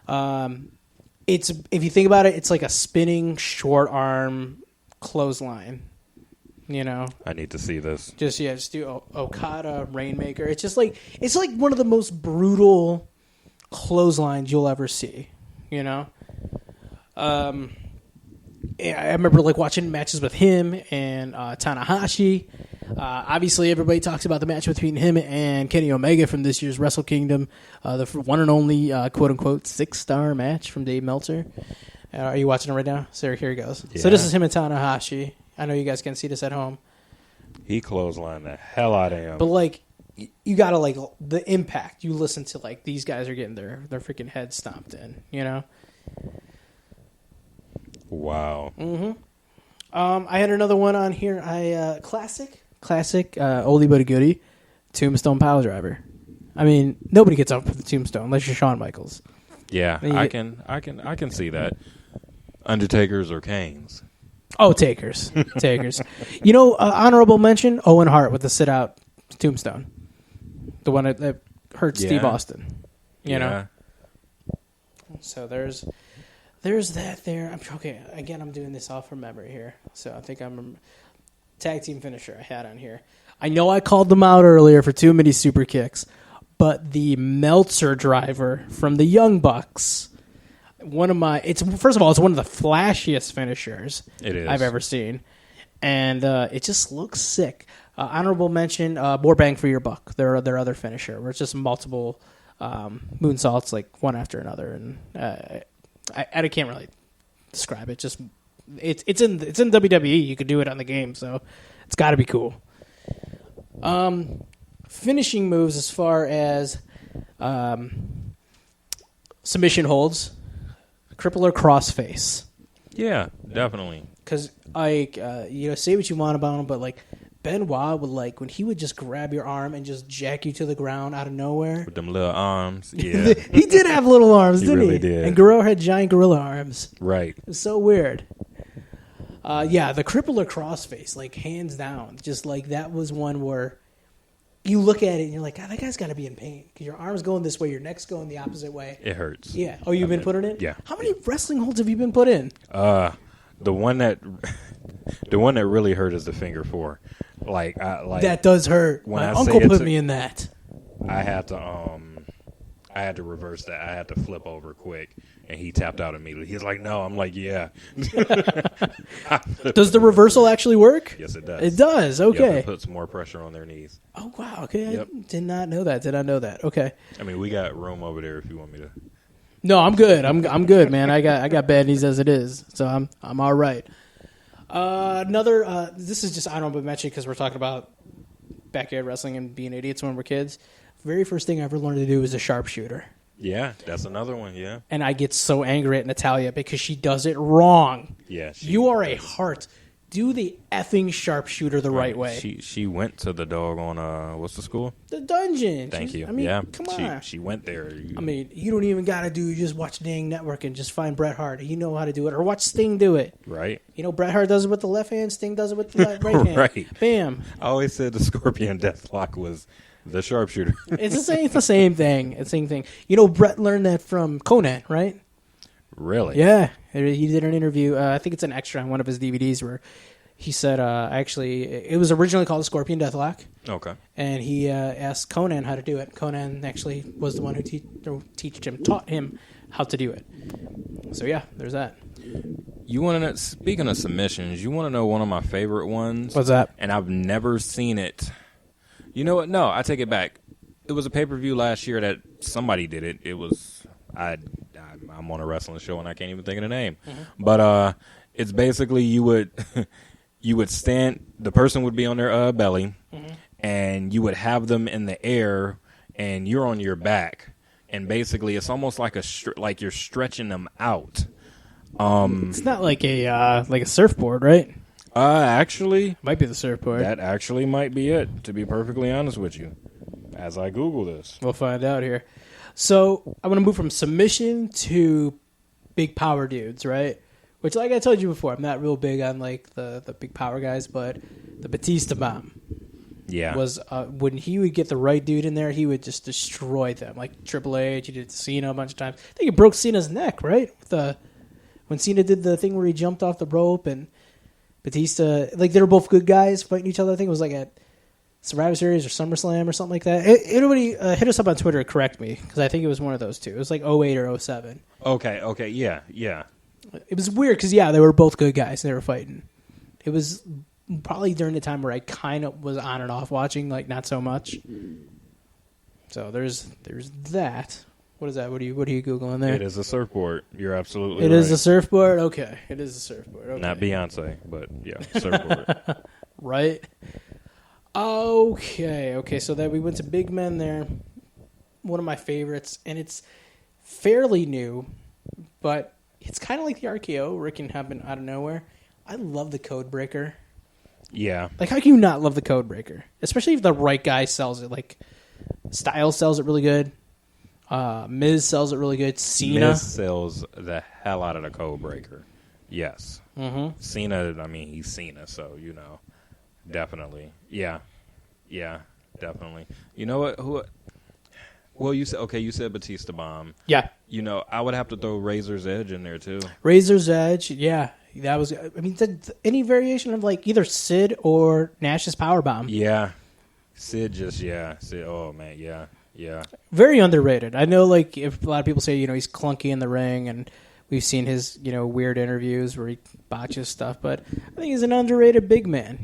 It's, if you think about it, it's like a spinning short arm clothesline. You know, I need to see this. Just do Okada Rainmaker. It's like one of the most brutal clotheslines you'll ever see. You know, I remember like watching matches with him and Tanahashi. Obviously, everybody talks about the match between him and Kenny Omega from this year's Wrestle Kingdom, the one and only quote-unquote 6-star match from Dave Meltzer. Are you watching it right now? So here he goes. Yeah. So this is him and Tanahashi. I know you guys can see this at home. He clotheslined the hell out of him. But like, you gotta like the impact. You listen to like these guys are getting their freaking heads stomped in. You know. Wow. I had another one on here. Classic, oldie but a goodie, Tombstone Pile Driver. I mean, nobody gets up for the Tombstone unless you're Shawn Michaels. Yeah, I can see that. Undertakers or Kanes. Oh, takers. You know, honorable mention, Owen Hart with the sit-out Tombstone. The one that hurt Steve Austin. You know? So there's that there. Okay, again, I'm doing this off from memory here. So I think I'm tag team finisher I had on here. I know I called them out earlier for too many super kicks, but the Meltzer driver from the Young Bucks, first of all, it's one of the flashiest finishers I've ever seen, and it just looks sick. Honorable mention, More Bang for Your Buck, their other finisher, where it's just multiple moonsaults, like one after another, and I can't really describe it. Just it's in WWE. You could do it on the game, so it's got to be cool. Finishing moves as far as submission holds. Crippler crossface. Yeah, definitely. Because, like, say what you want about him, but, like, Benoit would, like, when he would just grab your arm and just jack you to the ground out of nowhere. With them little arms, yeah. He did have little arms, didn't he? Really did. And Guerrero had giant gorilla arms. Right. It was so weird. The Crippler crossface, like, hands down. Just, like, that was one where you look at it and you're like, God, that guy's got to be in pain. Because your arm's going this way, your neck's going the opposite way. It hurts. Yeah. Oh, you've been putting in? Yeah. How many wrestling holds have you been put in? The one that really hurt is the finger four. Like that does hurt. My uncle put me in that. I had to reverse that. I had to flip over quick, and he tapped out immediately. He's like, "No." I'm like, "Yeah." Does the reversal actually work? Yes, it does. It does. Okay. It puts more pressure on their knees. Oh wow. Okay. Yep. I did not know that. Okay. I mean, we got room over there if you want me to. No, I'm good. I'm good, man. I got bad knees as it is, so I'm all right. Another. This is just honorable mention because we're talking about backyard wrestling and being idiots when we're kids. Very first thing I ever learned to do was a sharpshooter. Yeah, that's another one. Yeah. And I get so angry at Natalia because she does it wrong. Yeah. You are a heart. Do the effing sharpshooter the right way. She went to the doggone what's the school? The dungeon. Thank you. I mean, yeah. Come on. She went there. I mean, you don't even got to do. You just watch Dang Network and just find Bret Hart. You know how to do it. Or watch Sting do it. Right. You know, Bret Hart does it with the left hand. Sting does it with the right hand. Right. Bam. I always said the Scorpion Deathlock was the sharpshooter. It's the same thing. It's the same thing. You know, Bret learned that from Conan, right? Really? Yeah. He did an interview. I think it's an extra on one of his DVDs where He said, actually, it was originally called the Scorpion Deathlock. Okay. And he asked Conan how to do it. Conan actually was the one who taught him how to do it. So, yeah, there's that. You want to know, speaking of submissions, you want to know one of my favorite ones? What's that? And I've never seen it. You know what? No, I take it back. It was a pay-per-view last year that somebody did it. It was, I'm on a wrestling show and I can't even think of the name. Mm-hmm. But it's basically you would stand, the person would be on their belly, mm-hmm. and you would have them in the air, and you're on your back. And basically it's almost like like you're stretching them out. It's not like a surfboard, right? Actually, might be the surfboard. That actually might be it, to be perfectly honest with you. As I Google this, we'll find out here. So I want to move from submission to big power dudes, right? Which, like I told you before, I'm not real big on like the big power guys, but the Batista bomb, was when he would get the right dude in there, he would just destroy them. Like Triple H, he did Cena a bunch of times. I think he broke Cena's neck, right? When Cena did the thing where he jumped off the rope, and Batista, like they were both good guys fighting each other. I think it was like at Survivor Series or SummerSlam or something like that. Everybody hit us up on Twitter to correct me, because I think it was one of those two. It was like 08 or 07. Okay, yeah. It was weird because, they were both good guys. They were fighting. It was probably during the time where I kind of was on and off watching, like not so much. So there's that. What is that? What are you Googling there? It is a surfboard. You're absolutely right. It is a surfboard? Okay. It is a surfboard. Okay. Not Beyonce, but yeah, surfboard. Right? Okay. So that we went to big men there. One of my favorites, and it's fairly new, but it's kind of like the RKO where it can happen out of nowhere. I love the Code Breaker. Yeah. Like, how can you not love the Code Breaker? Especially if the right guy sells it. Like, Styles sells it really good. Miz sells it really good. Cena. Miz sells the hell out of the Code Breaker. Yes. Mm-hmm. Cena, he's Cena, so, definitely. Yeah, definitely. You know what? Well, you said Batista Bomb. Yeah. I would have to throw Razor's Edge in there, too. Razor's Edge, yeah. That was, any variation of, like, either Sid or Nash's Powerbomb. Yeah. Sid, oh, man, yeah. Very underrated. I know, like, if a lot of people say, he's clunky in the ring, and we've seen his, weird interviews where he botches stuff, but I think he's an underrated big man,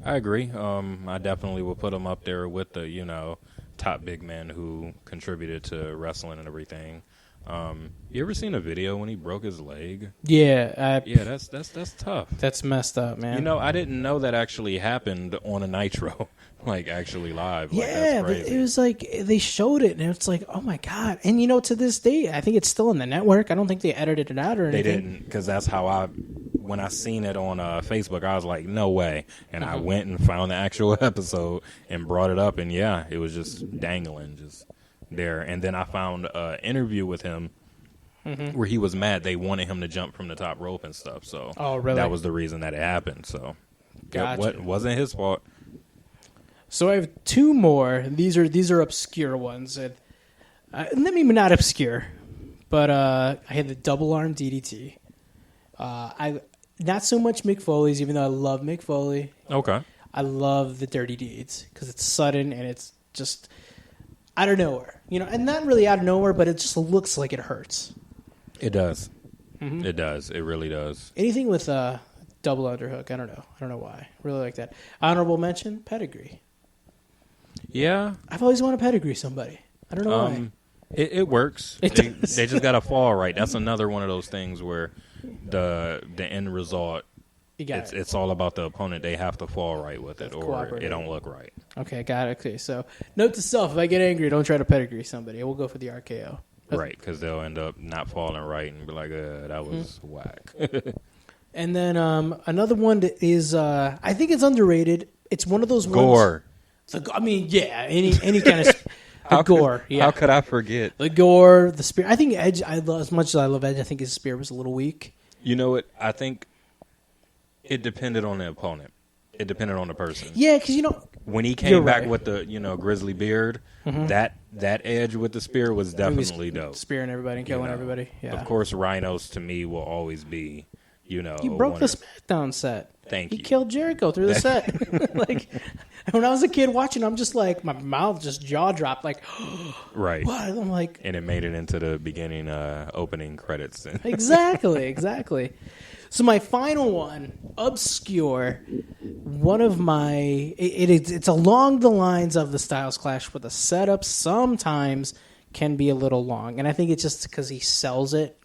I agree. I definitely will put him up there with the, top big men who contributed to wrestling and everything. You ever seen a video when he broke his leg? Yeah. That's tough. That's messed up, man. I didn't know that actually happened on a Nitro, like actually live. Yeah, like, that's crazy. It was like they showed it, and it's like, oh my god. And to this day, I think it's still in the network. I don't think they edited it out or anything. They didn't, because that's how when I seen it on Facebook, I was like, no way. And I went and found the actual episode and brought it up, and it was just dangling, just there. And then I found an interview with him where he was mad they wanted him to jump from the top rope and stuff. So really? That was the reason that it happened. So gotcha. It wasn't his fault. So I have two more. These are obscure ones. And maybe not obscure, but I had the double arm DDT. Not so much Mick Foley's, even though I love Mick Foley. Okay. I love the Dirty Deeds because it's sudden and it's just out of nowhere. And not really out of nowhere, but it just looks like it hurts. It does. Mm-hmm. It does. It really does. Anything with double underhook, I don't know. I don't know why. Really like that. Honorable mention, pedigree. Yeah. I've always wanted to pedigree somebody. I don't know why. It works. They just got to fall right. That's another one of those things where the end result, it's all about the opponent. They have to fall right with it, or it don't look right. Okay, got it. Okay, so note to self: if I get angry, don't try to pedigree somebody. We'll go for the RKO. Right, because they'll end up not falling right and be like, that was whack. And then another one is, I think it's underrated. It's one of those Gore. ones. Any kind of gore. How could I forget? The gore, the spear. I think Edge, as much as I love Edge, I think his spear was a little weak. You know what? I think it depended on the opponent. It depended on the person. Yeah, because, when he came back with the, grizzly beard, that Edge with the spear was definitely dope. Spearing everybody and killing everybody. Yeah. Of course, Rhinos to me will always be, You know, he broke the SmackDown set. Thank you. He killed Jericho through the set. Like, when I was a kid watching, I'm just like, my mouth just jaw dropped. Like, right. What? I'm like, and it made it into the beginning opening credits. Exactly. So my final one, obscure. One of my, it's along the lines of the Styles Clash, but the setup sometimes can be a little long, and I think it's just because he sells it,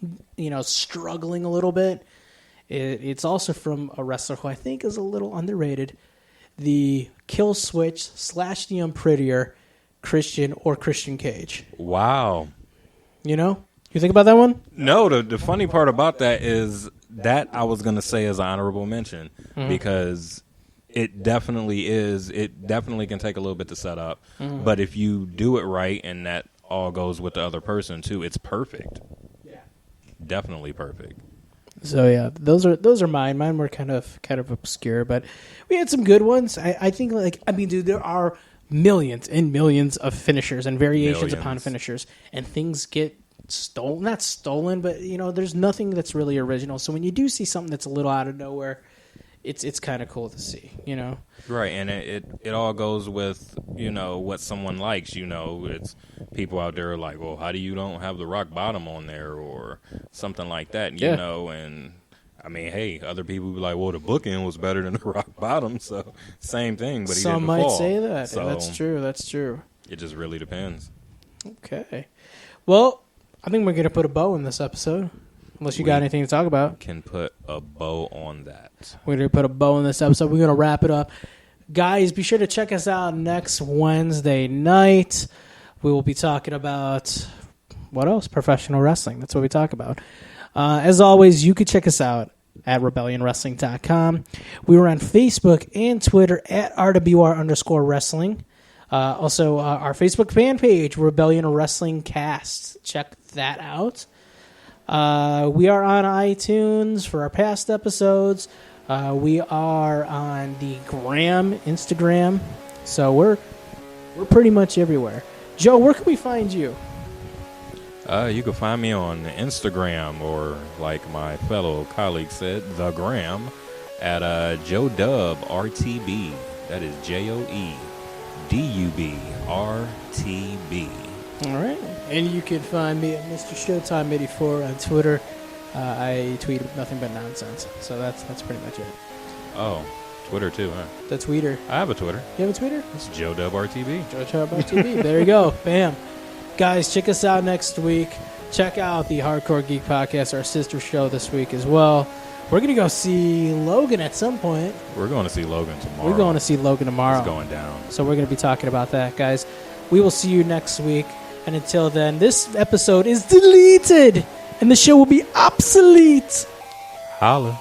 struggling a little bit. It's also from a wrestler who I think is a little underrated, the Kill Switch / the Unprettier Christian Cage. Wow. You think about that one? No, the funny part about that is that I was going to say as an honorable mention, because it definitely is. It definitely can take a little bit to set up, but if you do it right and that all goes with the other person too, it's perfect. Yeah, definitely perfect. So yeah, those are mine. Mine were kind of obscure, but we had some good ones. I think, dude, there are millions and millions of finishers and variations upon finishers, and things get stolen. Not stolen, but there's nothing that's really original. So when you do see something that's a little out of nowhere, it's kind of cool to see. Right, and it all goes with what someone likes. It's people out there like, well, how do you don't have the rock bottom on there or something like that? And I mean, hey, other people be like, well, the bookend was better than the rock bottom, so same thing. But he some didn't might fall. say that. So That's true. It just really depends. Okay, well, I think we're gonna put a bow in this episode. Unless you got anything to talk about. Can put a bow on that. We're going to put a bow in this episode. We're going to wrap it up. Guys, be sure to check us out next Wednesday night. We will be talking about, what else? Professional wrestling. That's what we talk about. As always, you can check us out at rebellionwrestling.com. We were on Facebook and Twitter at RWR_wrestling. Also, our Facebook fan page, Rebellion Wrestling Cast. Check that out. We are on iTunes for our past episodes. We are on the Instagram. So we're pretty much everywhere. Joe, where can we find you? You can find me on Instagram, or like my fellow colleague said, the gram, at JoeDubRTB. That is JoeDubRTB. All right. And you can find me at Mr. Showtime84 on Twitter. I tweet nothing but nonsense. So that's pretty much it. Oh, Twitter too, huh? The tweeter. I have a Twitter. You have a Twitter? It's JoeDubRTB. JoeDubRTB. There you go. Bam. Guys, check us out next week. Check out the Hardcore Geek Podcast, our sister show this week as well. We're going to go see Logan at some point. We're going to see Logan tomorrow. We're going to see Logan tomorrow. It's going down. So we're going to be talking about that, guys. We will see you next week. And until then, this episode is deleted, and the show will be obsolete. Holla.